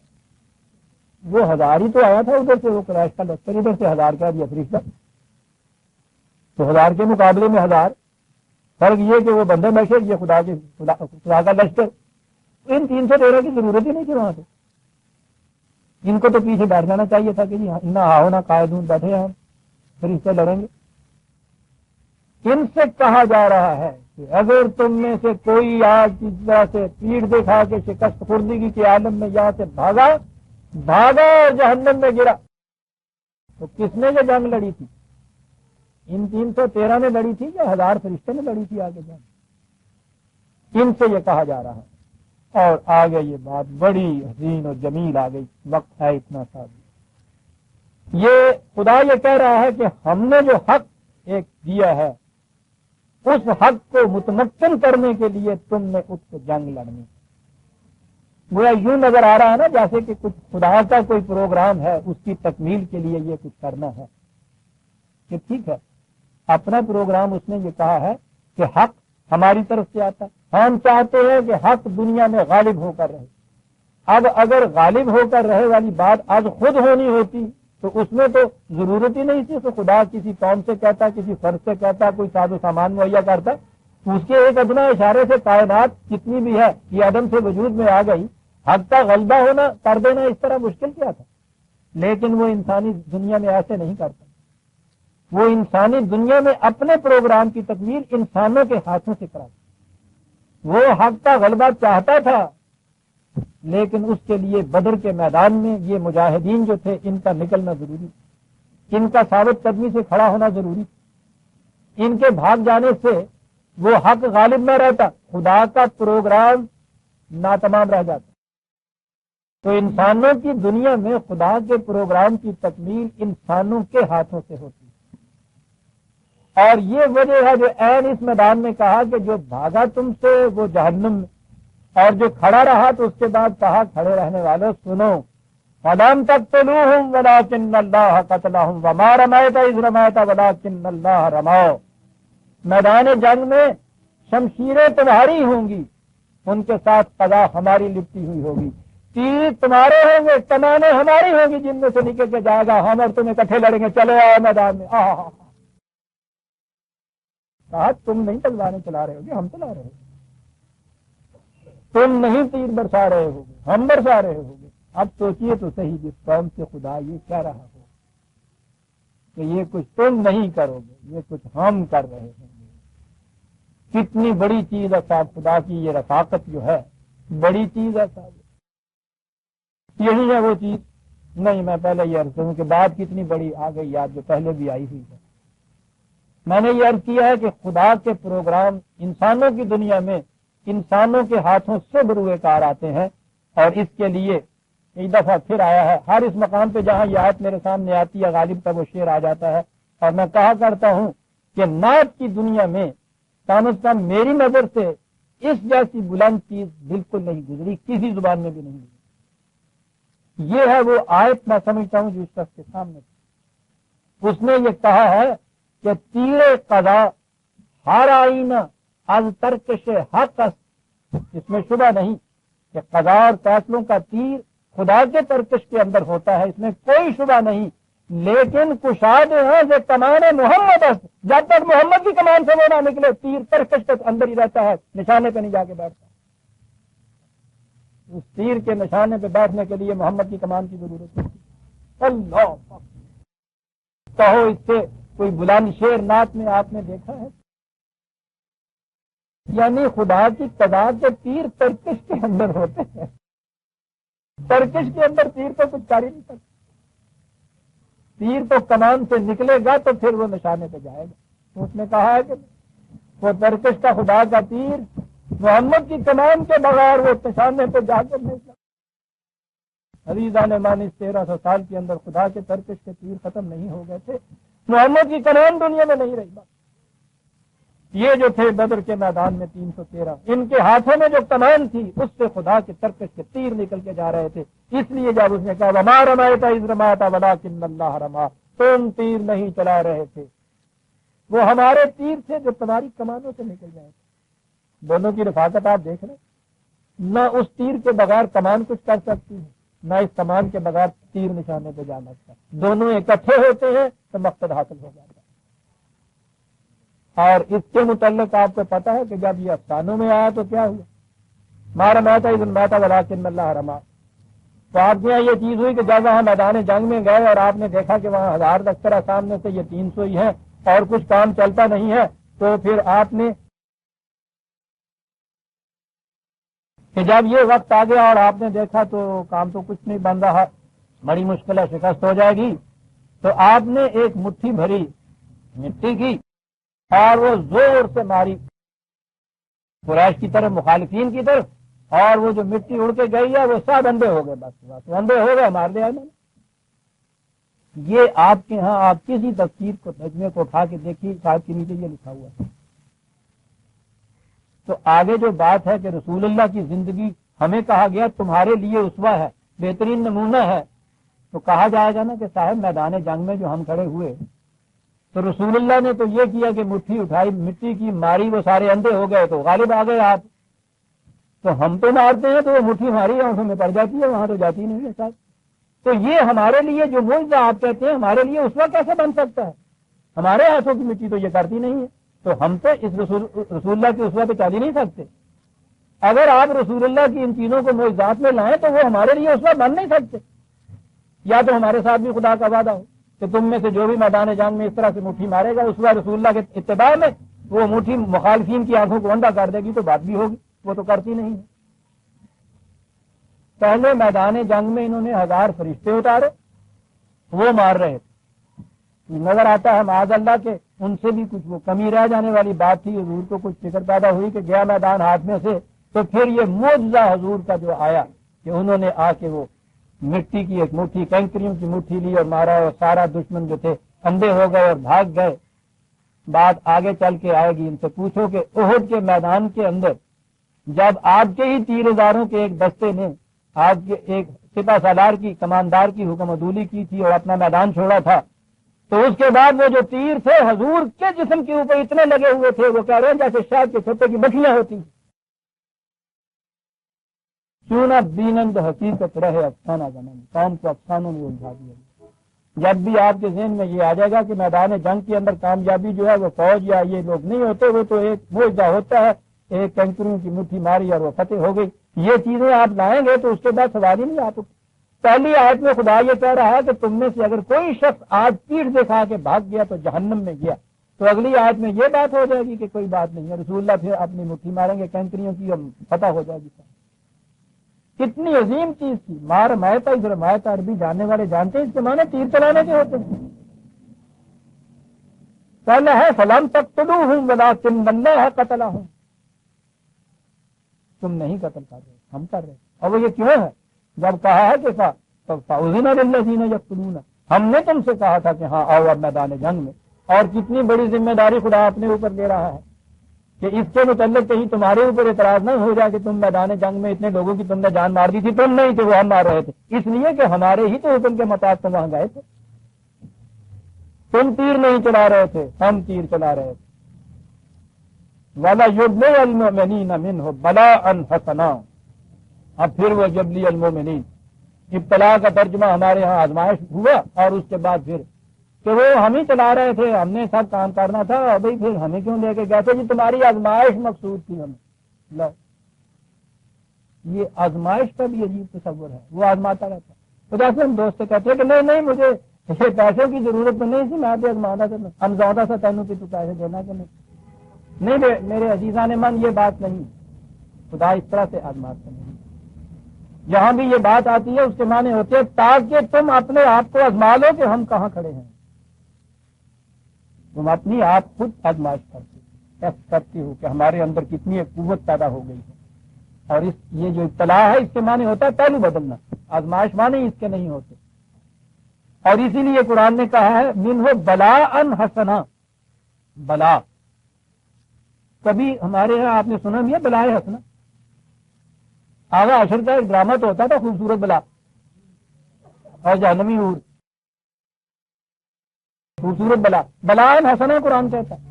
وہ 1000 ہی تو آیا تھا ادھر سے، وہ قریش کا لشکر ادھر سے 1000 کا دیا فرشتہ، تو 1000 کے مقابلے میں 1000، فرق یہ کہ وہ بندے بشر، یہ خدا کا لشکر۔ ان 313 کی ضرورت ہی نہیں تھی وہاں سے، ان کو تو پیچھے بیٹھ جانا چاہیے تھا کہ نہ آؤ نہ قائدون بیٹھے ہیں، فرشتے لڑیں گے۔ ان سے کہا جا رہا ہے کہ اگر تم میں سے کوئی آج اس طرح سے پیٹھ دکھا کے شکست خوردگی کے عالم میں یہاں سے بھاگا اور جہنم میں گرا، تو کس نے یہ جنگ لڑی تھی؟ ان 313 نے لڑی تھی یا 1000 فرشتے نے لڑی تھی آگے جنگ؟ ان سے یہ کہا جا رہا ہے، اور آگے یہ بات بڑی حسین اور جمیل آ گئی، وقت ہے اتنا سا بھی۔ یہ خدا یہ کہہ رہا ہے کہ ہم نے جو حق ایک دیا ہے، اس حق کو متمکن کرنے کے لیے تم نے اس کو جنگ لڑنی۔ گویا یوں نظر آ رہا ہے نا جیسے کہ کچھ خدا کا کوئی پروگرام ہے، اس کی تکمیل کے لیے یہ کچھ کرنا ہے۔ کہ ٹھیک ہے، اپنا پروگرام اس نے یہ کہا ہے کہ حق ہماری طرف سے آتا ہے، ہم چاہتے ہیں کہ حق دنیا میں غالب ہو کر رہے۔ اب اگر غالب ہو کر رہے والی بات آج خود ہونی ہوتی تو اس میں تو ضرورت ہی نہیں تھی کہ خدا کسی قوم سے کہتا، کسی فرد سے کہتا، کوئی ساز و سامان مہیا کرتا۔ اس کے ایک ادنا اشارے سے کائنات جتنی بھی ہے یہ عدم سے وجود میں آ گئی، حق کا غلبہ ہونا کر دینا اس طرح مشکل کیا تھا؟ لیکن وہ انسانی دنیا میں ایسے نہیں کرتا۔ وہ انسانی دنیا میں اپنے پروگرام کی تکمیل انسانوں کے ہاتھوں سے کراتا۔ وہ حق کا غلبہ چاہتا تھا، لیکن اس کے لیے بدر کے میدان میں یہ مجاہدین جو تھے ان کا نکلنا ضروری، ان کا ثابت قدمی سے کھڑا ہونا ضروری، ان کے بھاگ جانے سے وہ حق غالب نہ رہتا، خدا کا پروگرام ناتمام رہ جاتا۔ تو انسانوں کی دنیا میں خدا کے پروگرام کی تکمیل انسانوں کے ہاتھوں سے ہوتی ہے، اور یہ وجہ ہے جو عین اس میدان میں کہا کہ جو بھاگا تم سے وہ جہنم میں، اور جو کھڑا رہا تو اس کے بعد کہا کھڑے رہنے والوں سنو، فَلَمْ تَقْتُلُوهُمْ وَلَٰكِنَّ اللَّهَ قَتَلَهُمْ وَمَا رَمَيْتَ إِذْ رَمَيْتَ وَلَٰكِنَّ اللَّهَ رَمَىٰ۔ میدان جنگ میں شمشیریں تمہاری ہوں گی، ان کے ساتھ قضا ہماری لپٹی ہوئی ہوگی، تیر تمہارے ہوں گے، کمانیں ہماری ہوں گی، جن میں سے نکل کے جائے گا ہم اور تم اکٹھے لڑیں گے، چلے آؤ میدان میں۔ کہا تم نہیں تلواریں چلا رہے ہوگے، ہم چلا رہے ہیں، تم نہیں تیر برسا رہے ہوگے، ہم برسا رہے ہوگے۔ اب سوچئے تو صحیح، جس قوم سے خدا یہ کہہ رہا ہو کہ یہ کچھ تم نہیں کرو گے، یہ کچھ ہم کر رہے ہیں، کتنی بڑی چیز ہے صاحب۔ خدا کی یہ رفاقت جو ہے بڑی چیز ہے صاحب، یہی ہے وہ چیز۔ نہیں، میں پہلے یہ عرض کروں کہ بات کتنی بڑی آ گئی یاد جو پہلے بھی آئی ہوئی ہے۔ میں نے یہ عرض کیا ہے کہ خدا کے پروگرام انسانوں کی دنیا میں انسانوں کے ہاتھوں سے بروئے کار آتے ہیں، اور اس کے لیے ایک دفعہ پھر آیا ہے۔ ہر اس مقام پہ جہاں یہ آیت میرے سامنے آتی ہے غالب کا وہ شعر آ جاتا ہے، اور میں کہا کرتا ہوں کہ نعت کی دنیا میں کم از کم میری نظر سے اس جیسی بلند چیز بالکل نہیں گزری، کسی زبان میں بھی نہیں گزری۔ یہ ہے وہ آیت میں سمجھتا ہوں جو اس شخص کے سامنے تھی۔ اس نے یہ کہا ہے کہ تیرے قضا ہر آئینہ از ترکش حق است، اس میں شبہ نہیں کہ قضا اور فیصلوں کا تیر خدا کے ترکش کے اندر ہوتا ہے، اس میں کوئی شبہ نہیں، لیکن کشاد ہے کہ کمان محمد است، جب تک محمد کی کمان سے وہ نہ نکلے تیر ترکش کے اندر ہی رہتا ہے، نشانے پہ نہیں جا کے بیٹھتا۔ اس تیر کے نشانے پہ بیٹھنے کے لیے محمد کی کمان کی ضرورت ہے۔ اللہ کہو اس سے کوئی بلند شعر نعت میں آپ نے دیکھا ہے؟ یعنی خدا کی قضا کے تیر ترکش کے اندر ہوتے ہیں، ترکش کے اندر تیر تو کچھ کر ہی نہیں سکتا۔ تیر تو کمان سے نکلے گا تو پھر وہ نشانے پہ جائے گا۔ اس نے کہا ہے کہ وہ ترکش کا خدا کا تیر محمد کی کمان کے بغیر وہ نشانے پہ جا کر نہیں سکتا۔ عزیزان مان، اس 1300 سال کے اندر خدا کے ترکش کے تیر ختم نہیں ہو گئے تھے، محمد کی کمان دنیا میں نہیں رہی بات۔ یہ جو تھے بدر کے میدان میں 313، ان کے ہاتھوں میں جو کمان تھی اس سے خدا کے ترکش کے تیر نکل کے جا رہے تھے. اس لیے جب اس نے کہا وما رمیت اذ رماۃ ولکن اللہ رما، تم تیر نہیں چلا رہے تھے، وہ ہمارے تیر تھے جو تمہاری کمانوں سے نکل جائے تھے. دونوں کی رفاقت آپ دیکھ رہے، نہ اس تیر کے بغیر کمان کچھ کر سکتی ہے، نہ اس کمان کے بغیر تیر نشانے پہ جا سکتا. دونوں اکٹھے ہوتے ہیں تو مقصد حاصل ہو جاتا ہے. اور اس کے متعلق آپ کو پتا ہے کہ جب یہ افسانوں میں آیا تو کیا ہوا؟ مارا ماتا اذ ماتا ولکن اللہ رما. تو آپ کے یہاں یہ چیز ہوئی کہ جب وہاں میدان جنگ میں گئے اور آپ نے دیکھا کہ وہاں 1000 لشکر سامنے سے یہ 300 ہی ہیں اور کچھ کام چلتا نہیں ہے، تو پھر آپ نے کہ جب یہ وقت آ گیا اور آپ نے دیکھا تو کام تو کچھ نہیں بن رہا، بڑی مشکل ہے، شکست ہو جائے گی، تو آپ نے ایک مٹھی بھری مٹی کی اور وہ زور سے ماری قریش کی طرف، مخالفین کی طرف، اور وہ جو مٹی اڑ کے گئی ہے وہ سب اندھے ہو گئے. بس اندھے ہو گئے، مار دیا انہوں نے. یہ آپ کے ہاں آپ کسی تفسیر کو ترجمے کو اٹھا کے دیکھیے، صاحب کے نیچے یہ لکھا ہوا ہے. تو آگے جو بات ہے کہ رسول اللہ کی زندگی ہمیں کہا گیا تمہارے لیے اسوہ ہے، بہترین نمونہ ہے، تو کہا جائے گا نا کہ صاحب میدان جنگ میں جو ہم کھڑے ہوئے تو رسول اللہ نے تو یہ کیا کہ مٹھی اٹھائی، مٹی کی ماری، وہ سارے اندھے ہو گئے تو غالب آ گئے آپ. تو ہم تو مارتے ہیں تو وہ مٹھی ہماری آنکھوں میں پڑ جاتی ہے، وہاں تو جاتی نہیں ہے صاحب. تو یہ ہمارے لیے جو معجزہ آپ کہتے ہیں ہمارے لیے اسوہ کیسے بن سکتا ہے؟ ہمارے ہاتھوں کی مٹی تو یہ کرتی نہیں ہے، تو ہم تو اس رسول اللہ کے اسوہ پہ چل ہی نہیں سکتے. اگر آپ رسول اللہ کی ان چیزوں کو معجزات میں لائیں تو وہ ہمارے لیے اسوہ بن نہیں سکتے. یا تو ہمارے ساتھ بھی خدا کا وعدہ ہو کہ تم میں سے جو بھی میدان جنگ میں اس طرح سے مٹھی مارے گا اس وقت رسول اللہ کے اتباع میں وہ مٹھی مخالفین کی آنکھوں کو اندھا کر دے گی، تو بات بھی ہوگی، وہ تو کرتی نہیں ہے. پہلے میدان جنگ میں انہوں نے 1000 فرشتے اتارے، وہ مار رہے تھے. نظر آتا ہے معاذ اللہ کہ ان سے بھی کچھ وہ کمی رہ جانے والی بات تھی. حضور کو کچھ فکر پیدا ہوئی کہ گیا میدان ہاتھ میں سے، تو پھر یہ معجزہ حضور کا جو آیا کہ انہوں نے آ کے وہ مٹی کی ایک مٹھی، کنکریوں کی مٹھی لی اور مارا، اور سارا دشمن جو تھے اندھے ہو گئے اور بھاگ گئے. بات آگے چل کے آئے گی، ان سے پوچھو کہ احد کے میدان کے اندر جب آپ کے ہی 3000 کے ایک دستے نے آپ کے ایک سپہ سالار کی کماندار کی حکم عدولی کی تھی اور اپنا میدان چھوڑا تھا، تو اس کے بعد وہ جو تیر تھے حضور کے جسم کے اوپر اتنے لگے ہوئے تھے، وہ کہہ رہے ہیں جیسے شہد کے چھوٹے کی مکھیاں ہوتی. کیوں نہ بینند حقیقت رہے افسانہ زمین، قوم کو افسانوں میں الجھا دیا. جب بھی آپ کے ذہن میں یہ آ جائے گا کہ میدان جنگ کے اندر کامیابی جو ہے وہ فوج یا یہ لوگ نہیں ہوتے، وہ تو ایک معجزہ ہوتا ہے، ایک کنکریوں کی مٹھی ماری اور وہ فتح ہو گئی. یہ چیزیں آپ لائیں گے تو اس کے بعد سوال ہی نہیں آپ. پہلی آیت میں خدا یہ کہہ رہا ہے کہ تم میں سے اگر کوئی شخص آج پیٹھ دکھا کے بھاگ گیا تو جہنم میں گیا، تو اگلی آیت میں یہ بات ہو جائے گی کہ کوئی بات نہیں ہے، رسول اللہ پھر اپنی مٹھی ماریں گے کنکریوں کی اور فتح ہو جائے گی. کتنی عظیم چیز تھی. مار مایتا ادھر مایتا عربی جاننے والے جانتے ہیں اس کے معنی تیر چلانے کے ہوتے ہیں. پہلے ہے فلم تقتلوہم ولکن اللہ قتلہم، تم نہیں قتل کر رہے، ہم کر رہے. اور وہ یہ کیوں ہے؟ جب کہا ہے کہ فأذن للذین یقتلون، ہم نے تم سے کہا تھا کہ ہاں آؤ اب میدان جنگ میں. اور کتنی بڑی ذمہ داری خدا اپنے اوپر لے رہا ہے کہ اس کے متعلق کہیں تمہارے اوپر اعتراض نہ ہو جائے کہ تم میدان جنگ میں اتنے لوگوں کی تم نے جان مار دی تھی. تم نہیں تھے، وہ ہم مار رہے تھے، اس لیے کہ ہمارے ہی تو حکم کے مطابق وہاں گئے تھے. تم تیر نہیں چلا رہے تھے، ہم تیر چلا رہے تھے. وَلَيُبْلِيَ الْمُؤْمِنِينَ مِنْهُ بَلَاءً حَسَنًا. اب پھر وہ جبلی المومنین، ابتلا کا ترجمہ ہمارے ہاں آزمائش ہوا، اور اس کے بعد پھر کہ وہ ہم ہی چلا رہے تھے، ہم نے سب کام کرنا تھا، اور بھائی پھر ہمیں کیوں لے کے گئے تھے؟ جی تمہاری آزمائش مقصود تھی ہمیں. لو یہ آزمائش کا بھی عجیب تصور ہے، وہ آزماتا رہتا. تو جیسے ہم دوست سے کہتے ہیں کہ نہیں نہیں مجھے یہ پیسوں کی ضرورت تو نہیں تھی، میں بھی آزمانا تھا، ہم زیادہ سا تینوں کی تو پیسے دینا کہ نہیں میرے عزیزان من، یہ بات نہیں. خدا اس طرح سے آزماتا نہیں. جہاں بھی یہ بات آتی ہے اس کے معنی ہوتے ہیں تاکہ تم اپنے آپ کو آزما لو کہ ہم کہاں کھڑے ہیں. تم اپنی آپ خود آزمائش کرتی ہو کہ ہمارے اندر کتنی ایک قوت پیدا ہو گئی ہے. اور یہ جو ابتلا ہے اس کے معنی ہوتا ہے پہلو بدلنا، آزمائش معنی اس کے نہیں ہوتے. اور اسی لیے قرآن نے کہا ہے منہ بلاء حسنا، بلا کبھی ہمارے یہاں آپ نے سنا بھی ہے بلائے حسنا؟ آغا عشر کا ایک ڈرامہ تو ہوتا تھا خوبصورت بلا اور جہنمی ہور، خوبصورت بلا، بلائے حسنا قرآن کہتا ہے۔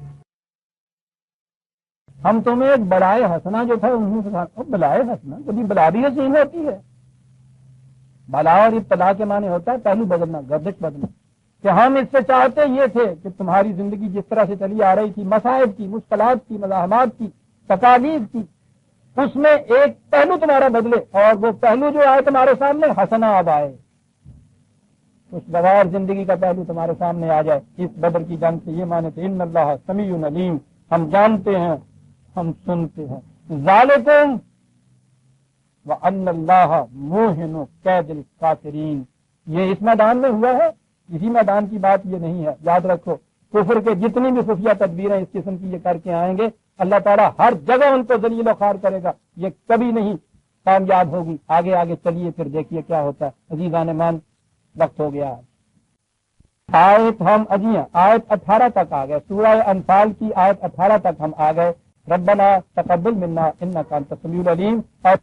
ہم تمہیں ایک بلائے حسنا جو تھا انہوں سے بلائے حسنا، کبھی بلا بھی حسین ہوتی ہے؟ بلا اور ابتلا کے معنی ہوتا ہے پہلو بدلنا، گردش بدلنا، کہ ہم اس سے چاہتے یہ تھے کہ تمہاری زندگی جس طرح سے چلی آ رہی تھی، مصائب کی، مشکلات کی، مزاحمات کی، تکالیف کی، اس میں ایک پہلو تمہارا بدلے، اور وہ پہلو جو آئے تمہارے سامنے حسنا اب آئے، اس بغیر زندگی کا پہلو تمہارے سامنے آ جائے۔ اس بدر کی جنگ سے یہ معنی تھے ان اللہ سمیع علیم، ہم جانتے ہیں، ہم سنتے ہیں۔ ذالکم وان اللہ موہن کید الکافرین، یہ اس میدان میں ہوا ہے، اسی میدان کی بات یہ نہیں ہے، یاد رکھو۔ کفر کے جتنی بھی خفیہ تدبیریں اس قسم کی یہ کر کے آئیں گے، اللہ تعالیٰ ہر جگہ ان کو ذلیل و خوار کرے گا، یہ کبھی نہیں کامیاب ہوگی۔ آگے آگے چلیے پھر دیکھیے کیا ہوتا ہے۔ عزیزان مان، وقت ہو گیا ہے۔ آیت ہم اجیاں آیت 18 تک آ گئے، سورہ انفال کی آیت 18 تک ہم آ گئے۔ ربنا تقبل منا انک انت السمیع العلیم، اور